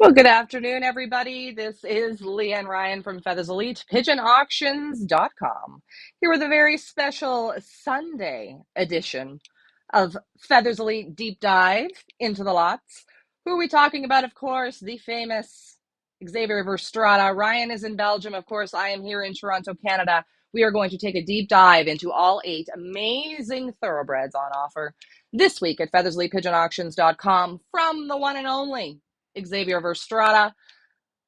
Well, good afternoon, everybody. This is Leanne Ryan from Feathers Elite, pigeonauctions.com, here with a very special Sunday edition of Feathers Elite Deep Dive into the lots. Who are we talking about? Of course, the famous Xavier Verstrada. Ryan is in Belgium. Of course, I am here in Toronto, Canada. We are going to take a deep dive into all 8 amazing thoroughbreds on offer this week at feathersleypigeonauctions.com from the one and only Xavier Verstrada.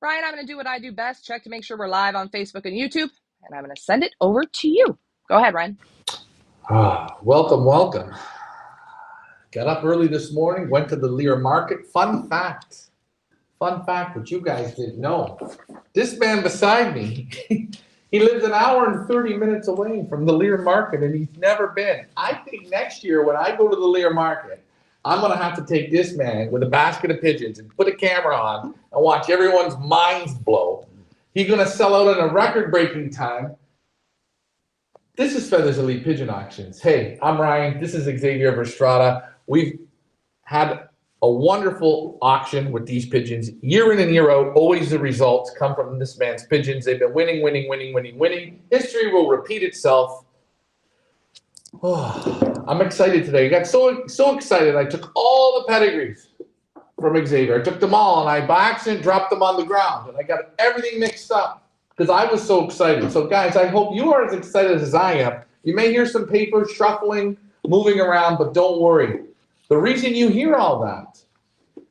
Ryan, I'm going to do what I do best, check to make sure we're live on Facebook and YouTube, and I'm going to send it over to you. Go ahead, Ryan. Welcome. Got up early this morning, went to the Lear Market. Fun fact, what you guys didn't know. This man beside me, he lives an hour and 30 minutes away from the Lear Market, and he's never been. I think next year when I go to the Lear Market, I'm going to have to take this man with a basket of pigeons and put a camera on and watch everyone's minds blow. He's going to sell out in a record-breaking time. This is Feathers Elite Pigeon Auctions. Hey, I'm Ryan. This is Xavier Verstrada. We've had a wonderful auction with these pigeons. Year in and year out, always the results come from this man's pigeons. They've been winning. History will repeat itself. Oh, I'm excited today. I got so excited. I took all the pedigrees from Xavier. I took them all, and I, by accident, dropped them on the ground, and I got everything mixed up because I was so excited. So, guys, I hope you are as excited as I am. You may hear some papers shuffling, moving around, but don't worry. The reason you hear all that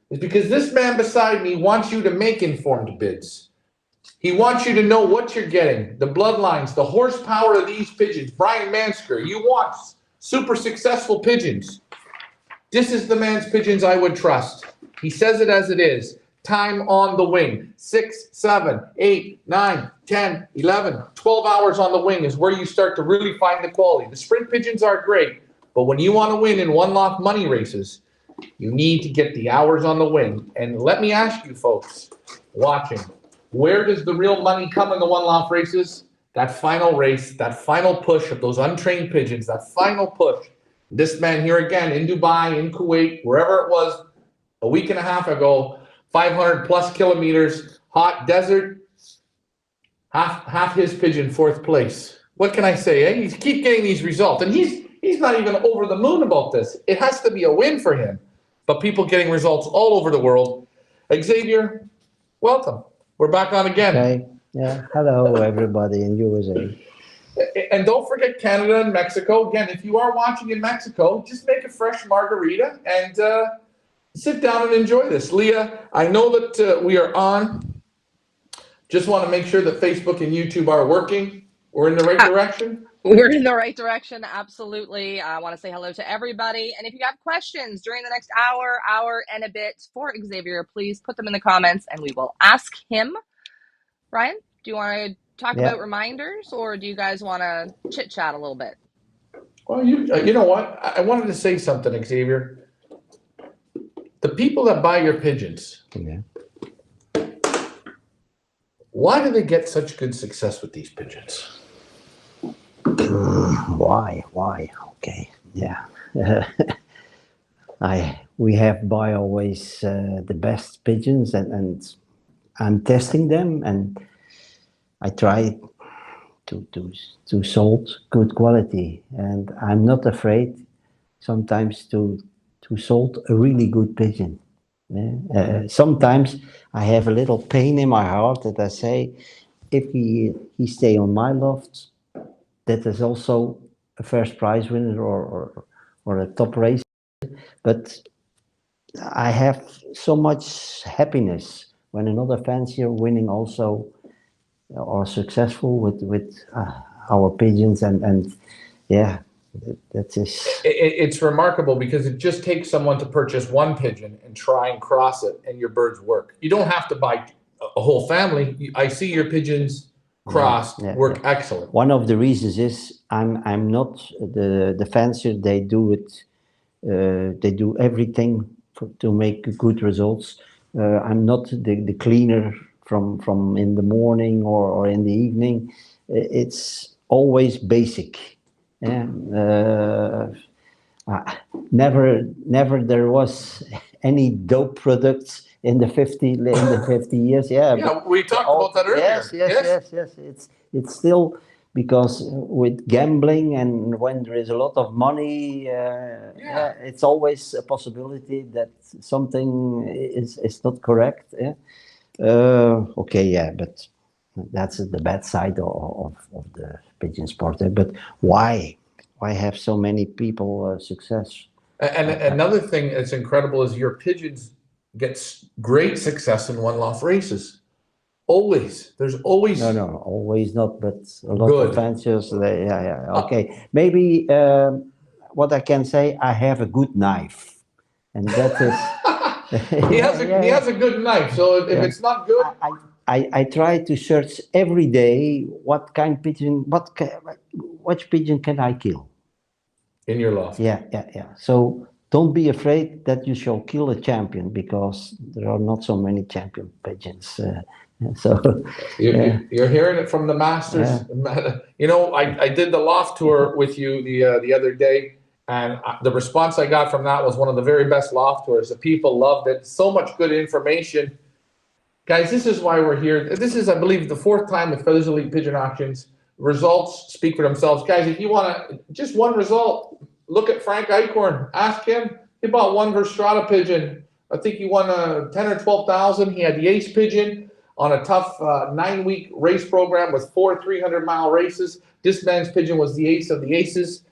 is because this man beside me wants you to make informed bids. He wants you to know what you're getting, the bloodlines, the horsepower of these pigeons. Brian Mansker, you want super successful pigeons. This is the man's pigeons I would trust. He says it as it is. Time on the wing. 6, 7, 8, 9, 10, 11, 12 hours on the wing is where you start to really find the quality. The sprint pigeons are great, but when you want to win in one loft money races, you need to get the hours on the wing. And let me ask you folks watching, where does the real money come in the one loft races? That final race, that final push of those untrained pigeons, that final push. This man here again in Dubai, in Kuwait, wherever it was a week and a half ago, 500 plus kilometers, hot desert, half his pigeon, 4th place. What can I say? Eh? He's keep getting these results, and he's not even over the moon about this. It has to be a win for him, but people getting results all over the world. Xavier, welcome. We're back on again. Okay. Yeah. Hello, everybody in USA. And don't forget Canada and Mexico. Again, if you are watching in Mexico, just make a fresh margarita and sit down and enjoy this. Leah, I know that we are on. Just want to make sure that Facebook and YouTube are working. We're in the right direction. We're in the right direction, absolutely. I want to say hello to everybody. And if you have questions during the next hour and a bit for Xavier, please put them in the comments and we will ask him. Ryan, do you want to talk about reminders, or do you guys want to chit-chat a little bit? Well, you know what? I wanted to say something, Xavier. The people that buy your pigeons, why do they get such good success with these pigeons? Why? Okay, yeah. We have buy always the best pigeons, and I'm testing them, and I try to sold good quality, and I'm not afraid sometimes to sold a really good pigeon. Sometimes I have a little pain in my heart that I say, if he stay on my loft, that is also a first prize winner or a top race. But I have so much happiness when another fancier winning also or successful with our pigeons, and yeah, that is. It's remarkable because it just takes someone to purchase one pigeon and try and cross it, and your birds work. You don't have to buy a whole family. I see your pigeons crossed work excellent. One of the reasons is I'm not the fancier. They do it. They do everything to make good results. I'm not the cleaner from in the morning or in the evening. It's always basic. Yeah. Never there was any dope products in the 50 years. Yeah, Yeah, we talked about that earlier. Yes. It's still because with gambling and when there is a lot of money, it's always a possibility that something is not correct. Yeah. Okay, yeah, but that's the bad side of the pigeon sport. But why? Why have so many people success? And another thing that's incredible is your pigeons get great success in one-loft races. Always. There's always No, always not, but a lot good. of fanciers. Yeah. Okay, maybe what I can say, I have a good knife, and that is. He has a good knife. So if it's not good, I try to search every day what kind pigeon, which pigeon can I kill? in your loft. Yeah. So don't be afraid that you shall kill a champion because there are not so many champion pigeons. So You're hearing it from the masters. You know, I did the loft tour with you the other day, and the response I got from that was one of the very best loft tours. The people loved it. So much good information. Guys, this is why we're here. This is, I believe, the fourth time with Feathers Elite Pigeon Auctions. Results speak for themselves. Guys, if you want to, just one result, look at Frank Eichhorn. Ask him. He bought one Verstrada pigeon. I think he won 10 or 12,000. He had the ace pigeon on a tough 9-week race program with 4 300-mile races. This man's pigeon was the ace of the aces.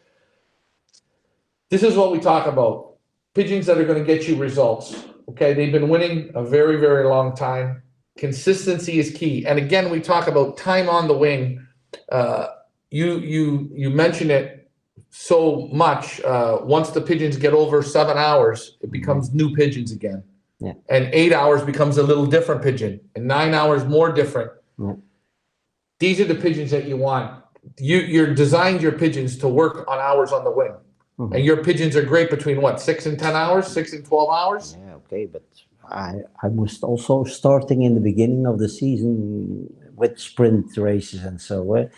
This is what we talk about. Pigeons that are going to get you results. Okay, they've been winning a very, very long time. Consistency is key. And again, we talk about time on the wing. You mention it so much. Once the pigeons get over 7 hours, it becomes new pigeons again. Yeah. And 8 hours becomes a little different pigeon. And 9 hours more different. Yeah. These are the pigeons that you want. You're designed your pigeons to work on hours on the wing. Mm-hmm. And your pigeons are great between what, 6 and 10 hours, 6 and 12 hours? Yeah, okay, but I was also starting in the beginning of the season with sprint races and so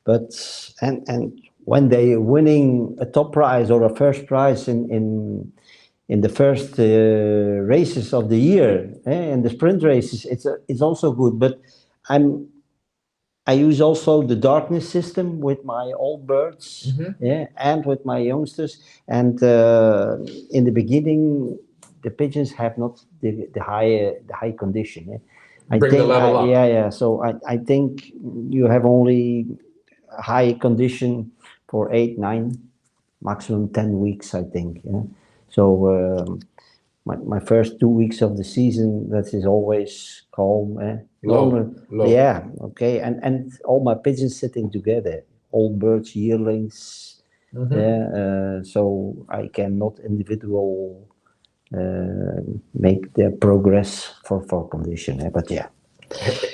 but and when they winning a top prize or a first prize in the first races of the year, in the sprint races, it's also good. But I use also the darkness system with my old birds, and with my youngsters. And in the beginning, the pigeons have not the high condition. I Bring think, the level up. Yeah. So I think you have only high condition for 8, 9, maximum 10 weeks. I think. Yeah? So my first 2 weeks of the season, that is always calm. Low. Yeah, okay. And all my pigeons sitting together, old birds, yearlings. So I cannot individual make their progress for condition. But yeah.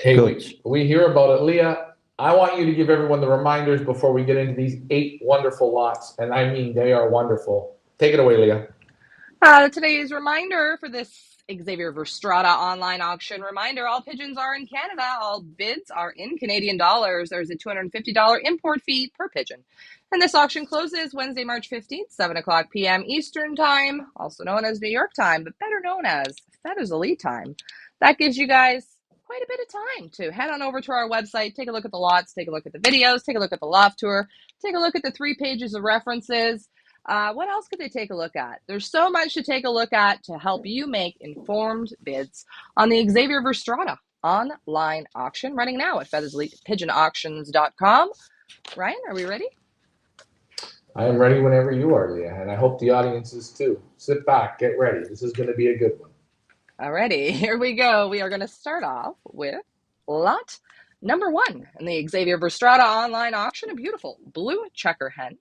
Hey, we hear about it. Leah, I want you to give everyone the reminders before we get into these 8 wonderful lots. And I mean, they are wonderful. Take it away, Leah. Today's reminder for this Xavier Verstrada online auction. Reminder, all pigeons are in Canada. All bids are in Canadian dollars. There's a $250 import fee per pigeon. And this auction closes Wednesday, March 15th, 7 o'clock p.m. Eastern Time, also known as New York time, but better known as Feathers Elite time. That gives you guys quite a bit of time to head on over to our website, take a look at the lots, take a look at the videos, take a look at the loft tour, take a look at the 3 pages of references. What else could they take a look at? There's so much to take a look at to help you make informed bids on the Xavier Verstrada online auction running now at featherselitepigeonauctions.com. Ryan, are we ready? I am ready whenever you are, Leah, and I hope the audience is too. Sit back, get ready. This is going to be a good one. Alrighty, here we go. We are going to start off with lot number 1 in the Xavier Verstrada online auction. A beautiful blue checker hen.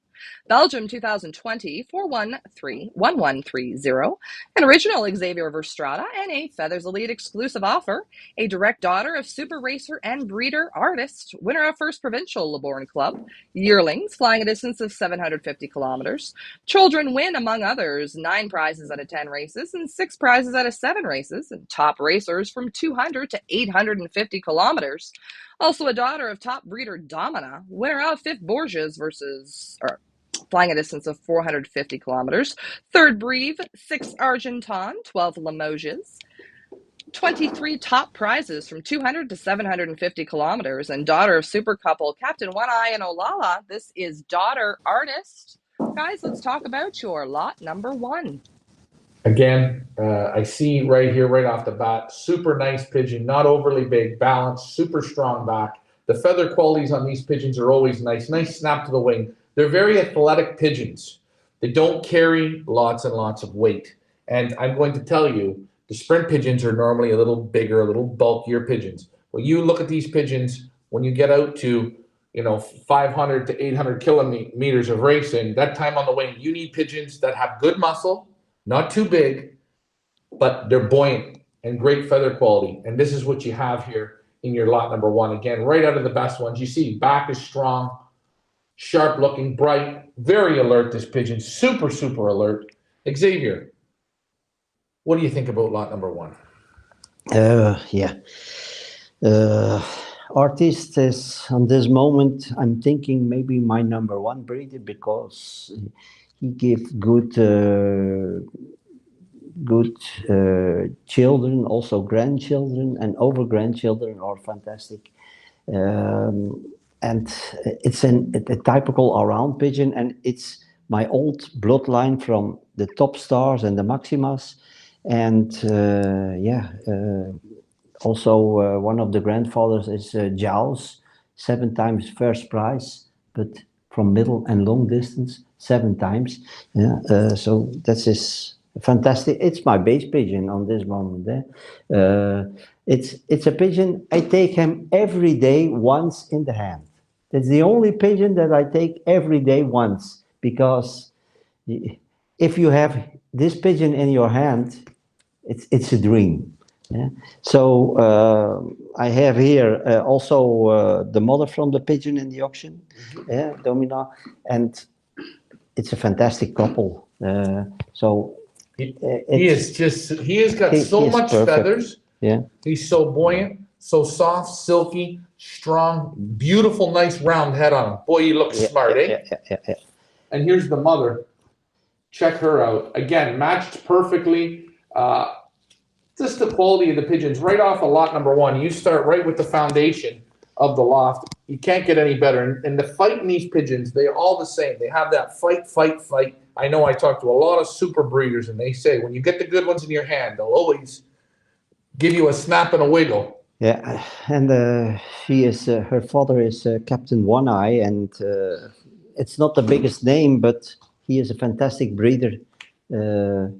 Belgium 2020 4131130, an original Xavier Verstrada and a Feathers Elite exclusive offer, a direct daughter of super racer and breeder artist, winner of first provincial Libourne Club, yearlings flying a distance of 750 kilometers. Children win, among others, 9 prizes out of 10 races and 6 prizes out of 7 races, and top racers from 200 to 850 kilometers. Also a daughter of top breeder Domina, winner of 5th Borges flying a distance of 450 kilometers. Third Breve, 6 Argenton, 12 Limoges, 23 top prizes from 200 to 750 kilometers, and daughter of super couple Captain One Eye and Olala. This is daughter artist. Guys, let's talk about your lot number 1. Again, I see right here, right off the bat, super nice pigeon, not overly big, balanced, super strong back. The feather qualities on these pigeons are always nice. Nice snap to the wing. They're very athletic pigeons. They don't carry lots and lots of weight. And I'm going to tell you, the sprint pigeons are normally a little bigger, a little bulkier pigeons. When you look at these pigeons, when you get out to 500 to 800 kilometers of racing, that time on the wing, you need pigeons that have good muscle, not too big, but they're buoyant and great feather quality. And this is what you have here in your lot number 1. Again, right out of the best ones. You see back is strong, sharp looking, bright, very alert, this pigeon, super, super alert. Xavier, what do you think about lot number 1? Artist is, on this moment, I'm thinking maybe my number 1 breeder, because he gives good children, also grandchildren, and over grandchildren are fantastic. And it's a typical around pigeon, and it's my old bloodline from the top stars and the maximas. And also one of the grandfathers is Jaws, 7 times first prize, but from middle and long distance, 7 times. So that is fantastic. It's my base pigeon on this moment. It's a pigeon, I take him every day once in the hand. That's the only pigeon that I take every day once, because if you have this pigeon in your hand, it's a dream. So I have here also the mother from the pigeon in the auction, Domina, and it's a fantastic couple. So he has got so much perfect. Feathers. Yeah, he's so buoyant, so soft, silky, strong, beautiful, nice round head on him. Boy, he looks smart, eh? Yeah. And here's the mother. Check her out. Again, matched perfectly. Just the quality of the pigeons right off of lot number 1. You start right with the foundation of the loft. You can't get any better. And the fight in these pigeons, they're all the same. They have that fight. I know I talk to a lot of super breeders, and they say when you get the good ones in your hand, they'll always give you a snap and a wiggle. Yeah, and she is her father is Captain One Eye, and it's not the biggest name, but he is a fantastic breeder.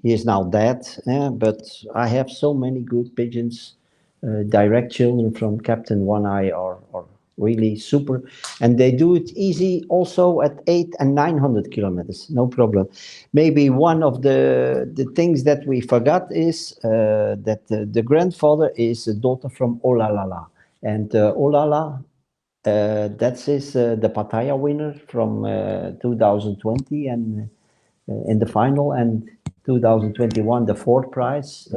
He is now dead, but I have so many good pigeons. Direct children from Captain One Eye are really super, and they do it easy also at 800 and 900 kilometers, no problem. Maybe one of the things that we forgot is that the grandfather is a daughter from Olala, and Olala, that is the Pattaya winner from 2020 and in the final, and 2021 the 4th prize.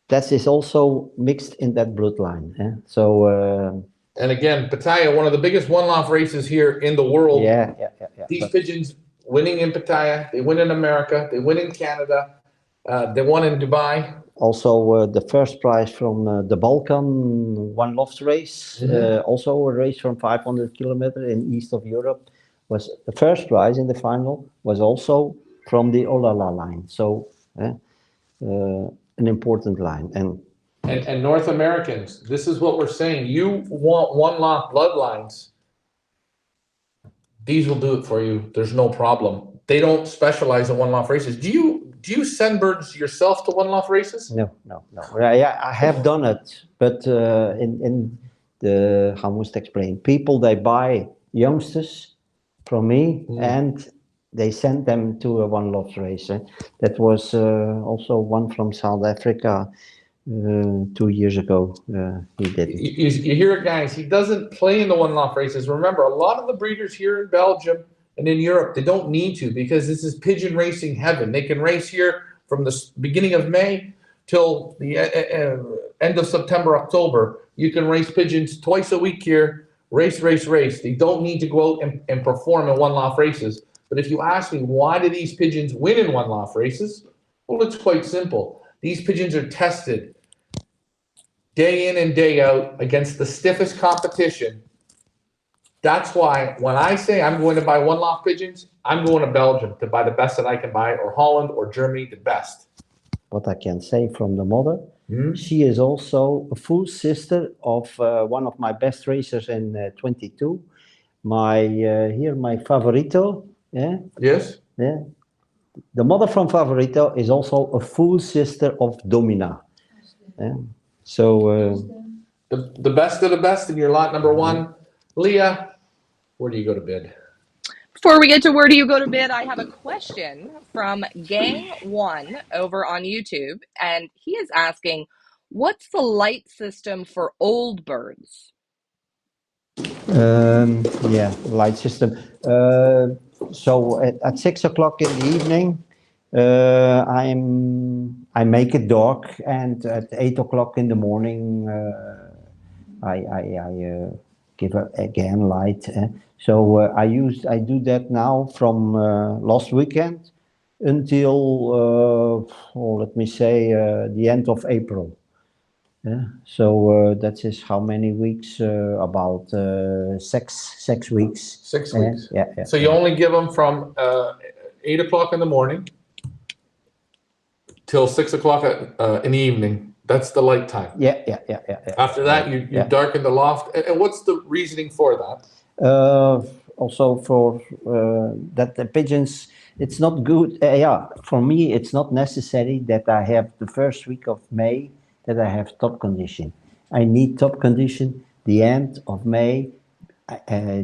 That is also mixed in that bloodline. So. And again, Pattaya, one of the biggest one-off races here in the world. Yeah. These pigeons winning in Pattaya, they win in America, they win in Canada, they won in Dubai. Also, the first prize from the Balkan One Loft race, also a race from 500 kilometers in east of Europe, was the first prize in the final, was also from the Olala line. So, an important line. And North Americans, this is what we're saying. You want one lot bloodlines, these will do it for you. There's no problem. They don't specialize in one-off races. Do you send birds yourself to one-off races? No. I have done it, but in the, how must I explain? People, they buy youngsters from me and they send them to a one-off race. That was also one from South Africa. 2 years ago, he did it. You hear it, guys. He doesn't play in the one-off races. Remember, a lot of the breeders here in Belgium and in Europe, they don't need to, because this is pigeon racing heaven. They can race here from the beginning of May till the end of September, October. You can race pigeons twice a week here, race. They don't need to go out and perform in one-off races. But if you ask me, why do these pigeons win in one loft races? Well, it's quite simple. These pigeons are tested day in and day out against the stiffest competition. That's why when I say I'm going to buy one loft pigeons, I'm going to Belgium to buy the best that I can buy, or Holland or Germany, the best. What I can say from the mother, Hmm? she is also a full sister of one of my best racers in 22. My Favorito, yeah, Yes? yeah. The mother from Favorito is also a full sister of Domina. Yeah. So The best of the best in your lot number one. Leah, where do you go to bid? Before we get to where do you go to bid, I have a question from Gang1 over on YouTube, and he is asking, what's the light system for old birds? yeah, light system. So at 6 o'clock in the evening, I make it dark, and at 8 o'clock in the morning, I give again light. So I do that now from last weekend until let me say the end of April. Yeah. So that is how many weeks? About 6 weeks. 6 weeks. Yeah. So you only give them from 8 o'clock in the morning till 6 o'clock in the evening. That's the light time. Yeah. After that, you darken the loft. And what's the reasoning for that? Also for that the pigeons, it's not good. Yeah, for me, it's not necessary that I have the first week of May that I have top condition. I need top condition the end of May,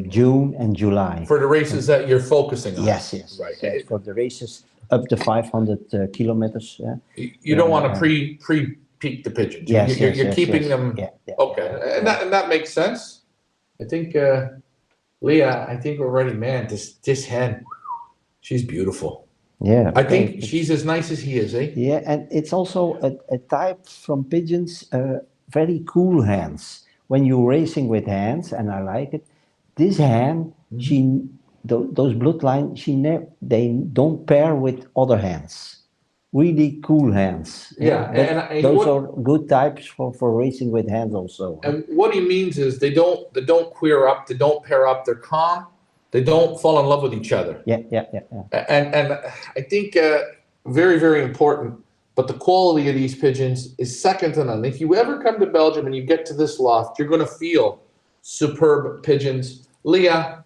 June and July. For the races that you're focusing on. Yes. Right. Yes, for the races up to 500 kilometers. You don't want to pre-peak the pigeons. Yes, you're keeping them. Yeah. Okay, and that makes sense. I think Leah, I think we're ready, man. This hen, she's beautiful. Yeah. I think she's as nice as he is, eh? Yeah, and it's also a type from pigeons, very cool hens. When you're racing with hens, and I like it, this hen, those bloodline, they don't pair with other hens. Really cool hens. Yeah, and those are good types for racing with hens also. And what he means is they don't queer up, they don't pair up, they're calm, they don't fall in love with each other. Yeah. And I think very, very important, but the quality of these pigeons is second to none. If you ever come to Belgium and you get to this loft, you're going to feel superb pigeons. Leah,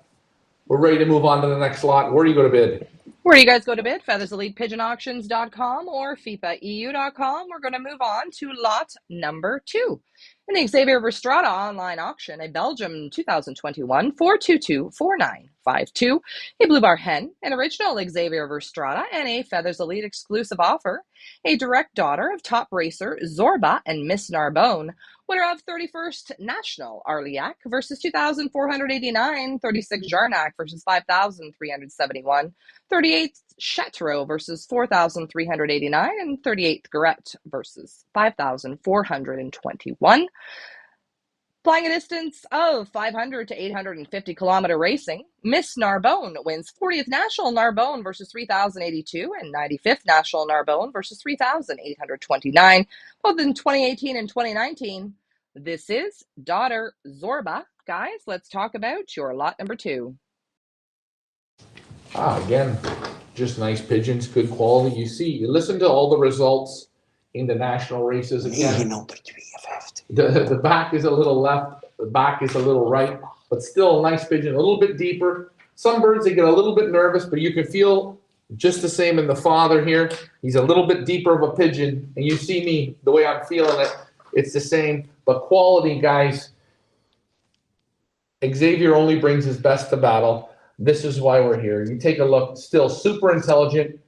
we're ready to move on to the next lot. Where do you go to bid? Where do you guys go to bid? FeatherselitePigeonAuctions.com or FIFAEU.com. We're going to move on to lot number 2. In the Xavier Verstrada online auction, a Belgium 2021 4224952, a Blue Bar Hen, an original Xavier Verstrada, and a Feathers Elite exclusive offer, a direct daughter of top racer Zorba and Miss Narbonne, winner of 31st National Arliac versus 2,489, 36 Jarnac versus 5,371, 38th Chateau versus 4,389, and 38th Garrett versus 5,421. Flying a distance of 500 to 850 kilometer racing, Miss Narbonne wins 40th National Narbonne versus 3,082 and 95th National Narbonne versus 3,829, both in 2018 and 2019. This is daughter Zorba. Guys, let's talk about your lot number 2. Again, just nice pigeons, good quality. You listen to all the results in the national races again. The back is a little left, the back is a little right, but still a nice pigeon, a little bit deeper. Some birds, they get a little bit nervous, but you can feel just the same in the father here. He's a little bit deeper of a pigeon, and you see me, the way I'm feeling it, it's the same. But quality, guys, Xavier only brings his best to battle. This is why we're here. You take a look, still super intelligent,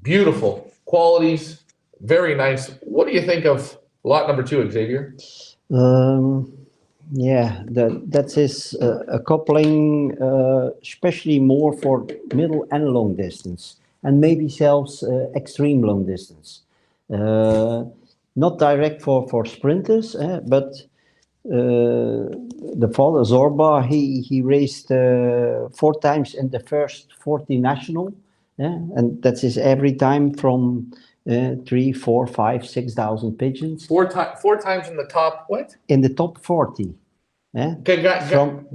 beautiful qualities, very nice. What do you think of lot number 2, Xavier? Yeah, that is a coupling, especially more for middle and long distance, and maybe sells extreme long distance. Not direct for sprinters, but the father Zorba, he raced 4 times in the first 40 national, yeah, and that's his every time from 3, 4, 5, 6,000 pigeons Four times in the top, what? in the top 40. Yeah, Okay,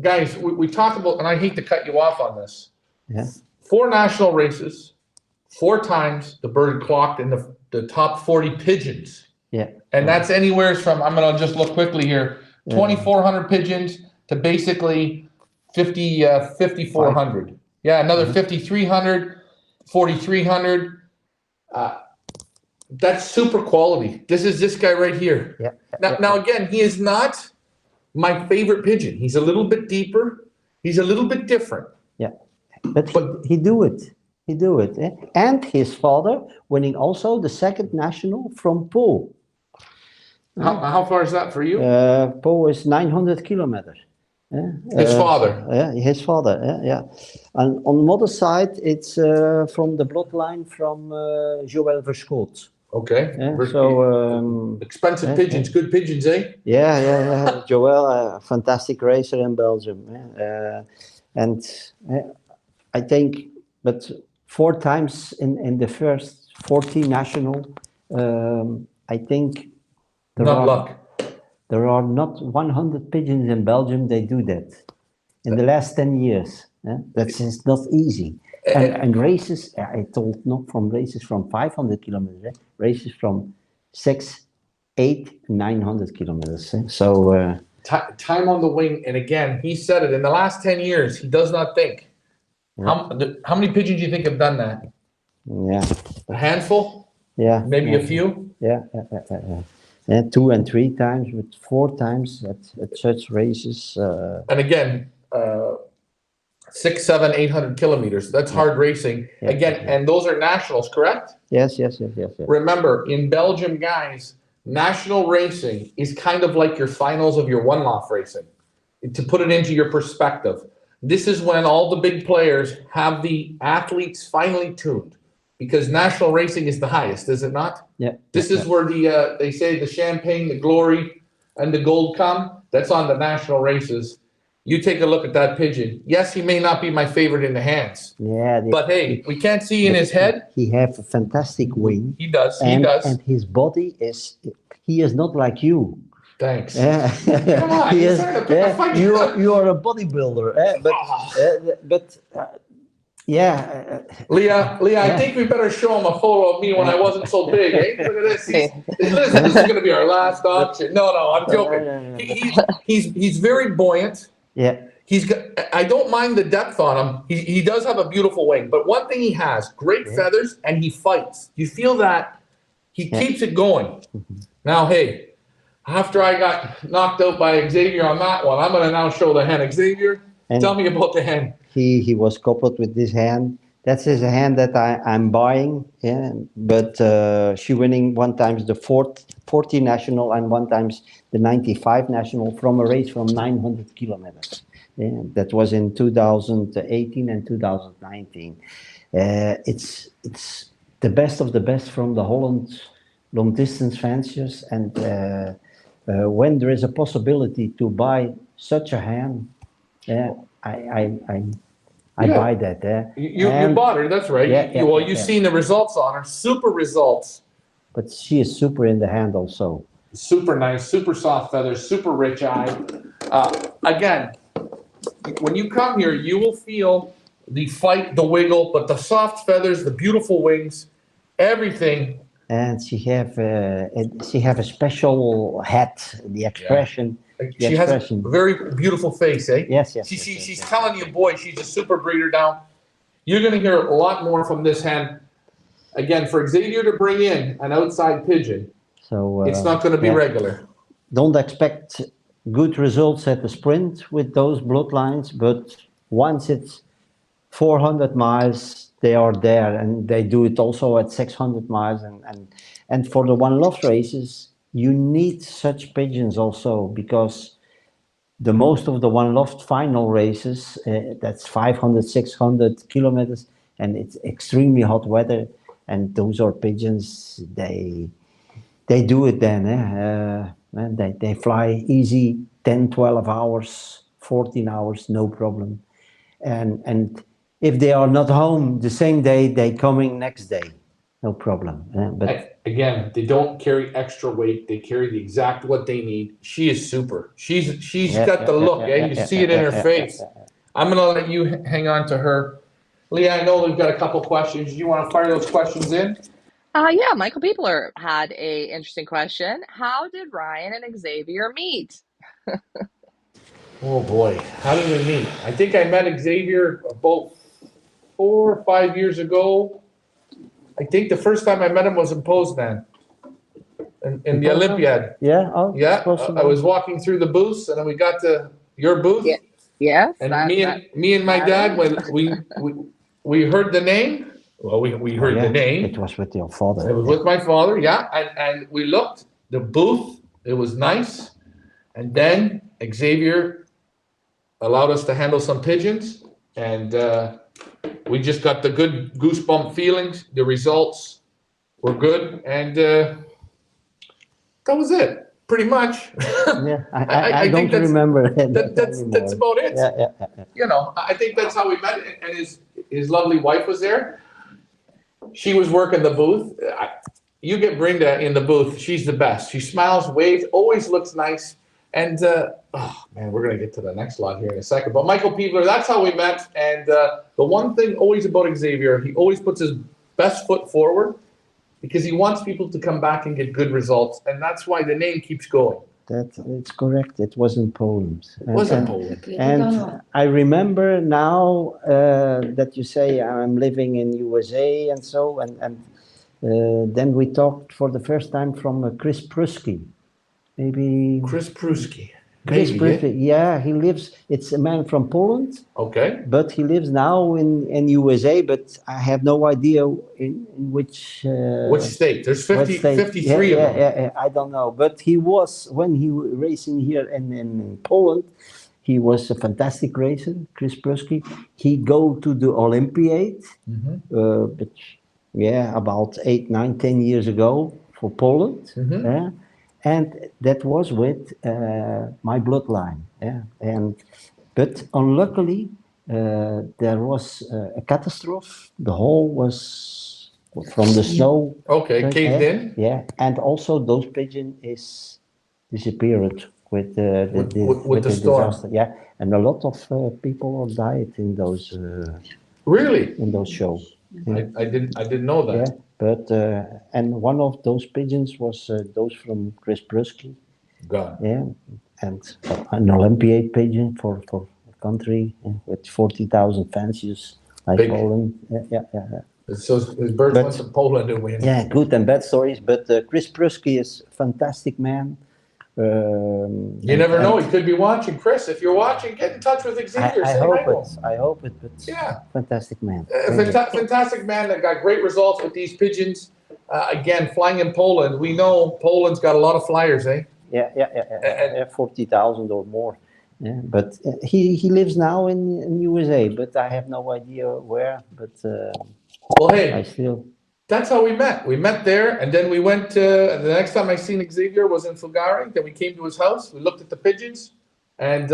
guys, we talk about, and I hate to cut you off on this. yeah, 4 national races, 4 times the bird clocked in the top 40 pigeons. yeah. And that's anywhere from, I'm going to just look quickly here, 2,400 pigeons to basically 5,400. Yeah, another 5,300, 4,300. That's super quality. This is this guy right here. Yeah. Now again, he is not my favorite pigeon. He's a little bit deeper. He's a little bit different. Yeah, but he do it. He do it. Eh? And his father winning also the second national from Po. How far is that for you? Po is 900 kilometers. His father. Yeah, his father. Yeah. And on mother side, it's from the bloodline from Xavier Verstraete. Okay. So expensive pigeons, good pigeons, eh? Yeah. Joel, a fantastic racer in Belgium. And I think, but 4 times in the first 40 national, I think there are not 100 pigeons in Belgium. They do that in the last 10 years. That's not easy. And races, I told not from races from 500 kilometers, races from 6, 8, 900 kilometers. So time on the wing, and again, he said it in the last 10 years. He does not think. How many pigeons do you think have done that? Yeah, a handful. Yeah, maybe a few. Yeah. 2 and 3 times, but 4 times at such races. And again. 6, 7, 800 kilometers. That's hard racing. Again, and those are nationals, correct? Yes. Remember, in Belgium, guys, national racing is kind of like your finals of your one Loft racing. To put it into your perspective, this is when all the big players have the athletes finely tuned, because national racing is the highest, is it not? Yeah. This is where they say the champagne, the glory, and the gold come. That's on the national races. You take a look at that pigeon. Yes, he may not be my favorite in the hands. Yeah. But hey, we can't see in his head. He has a fantastic wing. He does. And his body he is not like you. Thanks. Come on, you are a bodybuilder. But Leah, I think we better show him a photo of me when I wasn't so big. Eh? Look at this. Listen, this is going to be our last option. No, I'm joking. No. He's very buoyant. Yeah. I don't mind the depth on him. He does have a beautiful wing, but one thing he has, great feathers, and he fights. You feel that he keeps it going. Now, hey, after I got knocked out by Xavier on that one, I'm going to now show the hen. Xavier, tell me about the hen. He was coupled with this hen. That's his hen that I'm buying. Yeah, but she winning 1 times the 40 national and 1 times the 95 national from a race from 900 kilometers. Yeah, that was in 2018 and 2019. It's the best of the best from the Holland long distance fanciers, and when there is a possibility to buy such a hen, I buy that. You bought her, that's right. You've seen the results on her, super results. But she is super in the hand also. Super nice, super soft feathers, super rich eye. Again, when you come here, you will feel the fight, the wiggle, but the soft feathers, the beautiful wings, everything. And she have a special hat, the expression. Yeah. She has a very beautiful face, eh? Yes. She's telling you, boy, she's a super breeder now. You're going to hear a lot more from this hen. Again, for Xavier to bring in an outside pigeon, so it's not going to be regular. Don't expect good results at the sprint with those bloodlines, but once it's 400 miles, they are there, and they do it also at 600 miles. And for the one Loft races, you need such pigeons also, because the most of the one Loft final races, that's 500, 600 kilometers, and it's extremely hot weather. And those are pigeons, they they do it then. And they fly easy 10, 12 hours, 14 hours, no problem. And if they are not home the same day, they coming next day, no problem. But Again, they don't carry extra weight. They carry the exact what they need. She is super. She's got the look. You see it in her face. I'm gonna let you hang on to her. Leah, I know we've got a couple questions. Do you want to fire those questions in? Yeah, Michael Peepler had a interesting question. How did Ryan and Xavier meet? Oh boy, how did we meet? I think I met Xavier about 4 or 5 years ago. I think the first time I met him was in Poznan, in the Olympiad. Yeah, Yeah, I was walking through the booths, and then we got to your booth. Yeah. Yes. And me and my dad, when we heard the name. Well, we heard the name. It was with your father. It was with my father, yeah. And we looked, the booth, it was nice. And then Xavier allowed us to handle some pigeons. And we just got the good goosebump feelings. The results were good. And that was it, pretty much. Yeah, I don't remember. That's about it. Yeah. You know, I think that's how we met. And his lovely wife was there. She was working the booth. You get Brenda in the booth. She's the best. She smiles, waves, always looks nice. And, oh man, we're going to get to the next lot here in a second. But Michael Peepler, that's how we met. And the one thing always about Xavier, he always puts his best foot forward because he wants people to come back and get good results. And that's why the name keeps going. It's correct. It was in Poland. It was in Poland. And I remember now that you say I'm living in USA and so, and then we talked for the first time from Chris Prusky. Maybe Chris Prusky. Chris Prusky, yeah, he lives. It's a man from Poland. Okay. But he lives now in USA. But I have no idea in which state. There's 53 of them. Yeah, I don't know. But he was when he was racing here in Poland. He was a fantastic racer, Chris Prusky. He go to the Olympiad, but yeah, about 8, 9, 10 years ago for Poland. And that was with my bloodline, but unluckily there was a catastrophe. The hole was from the snow. Okay, caved in. Yeah, and also those pigeons is disappeared with the storm. disaster. Yeah, and a lot of people died in those. Really? In those shows. Yeah. I didn't know that. Yeah. But and one of those pigeons was those from Chris Prusky. God. Yeah, and an Olympiad pigeon for a country with 40,000 fanciers like Big. Poland. Yeah. So his bird went to Poland to win. Yeah, good and bad stories. But Chris Prusky is a fantastic man. You never know. He could be watching. Chris, if you're watching, get in touch with Xavier. I hope it. But yeah, fantastic man. Fantastic man that got great results with these pigeons. Again, flying in Poland. We know Poland's got a lot of flyers, eh? Yeah. 40,000 or more. Yeah, but he lives now in USA, but I have no idea where. But well, hey, I still. That's how we met. We met there, and then we went to, the next time I seen Xavier was in Fulgari. Then we came to his house. We looked at the pigeons, and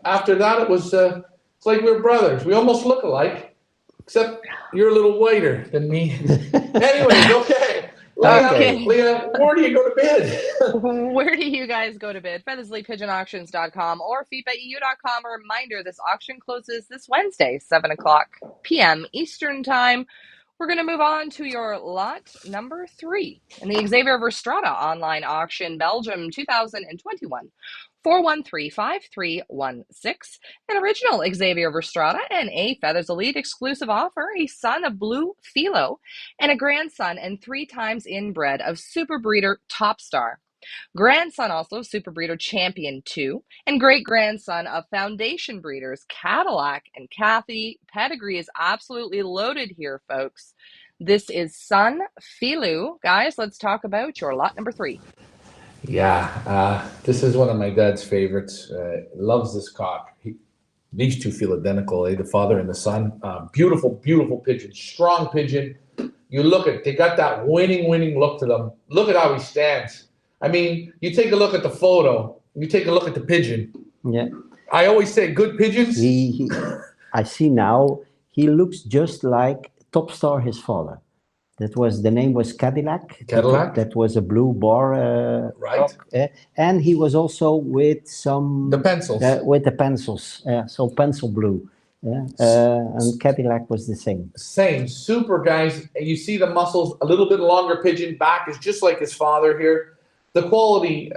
after that, it was it's like we're brothers. We almost look alike, except you're a little whiter than me. Anyways, okay. Leah, where do you go to bid? Where do you guys go to bid? FeatherslyPigeonAuctions.com or feedbyu.com. A reminder: this auction closes this Wednesday, 7:00 p.m. Eastern Time. We're going to move on to your lot number 3 in the Xavier Verstrada online auction, Belgium 2021. 413-5316, an original Xavier Verstrada and a Feathers Elite exclusive offer, a son of Blue Philo and a grandson and 3 times inbred of super breeder Top Star. Grandson also Super Breeder Champion 2, and great-grandson of Foundation Breeders Cadillac and Kathy. Pedigree is absolutely loaded here, folks. This is son Philu. Guys, let's talk about your lot number 3. Yeah, this is one of my dad's favorites. Loves this cock. These two feel identical, the father and the son. Beautiful, beautiful pigeon. Strong pigeon. You look at, they got that winning look to them. Look at how he stands. I mean, you take a look at the photo, you take a look at the pigeon. Yeah. I always say good pigeons. I see now, he looks just like Topstar, his father. The name was Cadillac. Cadillac. That was a blue bar. Right. And he was also with some... The pencils. With the pencils. So pencil blue. And Cadillac was the same. Same. Super, guys. And you see the muscles, a little bit longer pigeon. Back is just like his father here. The quality,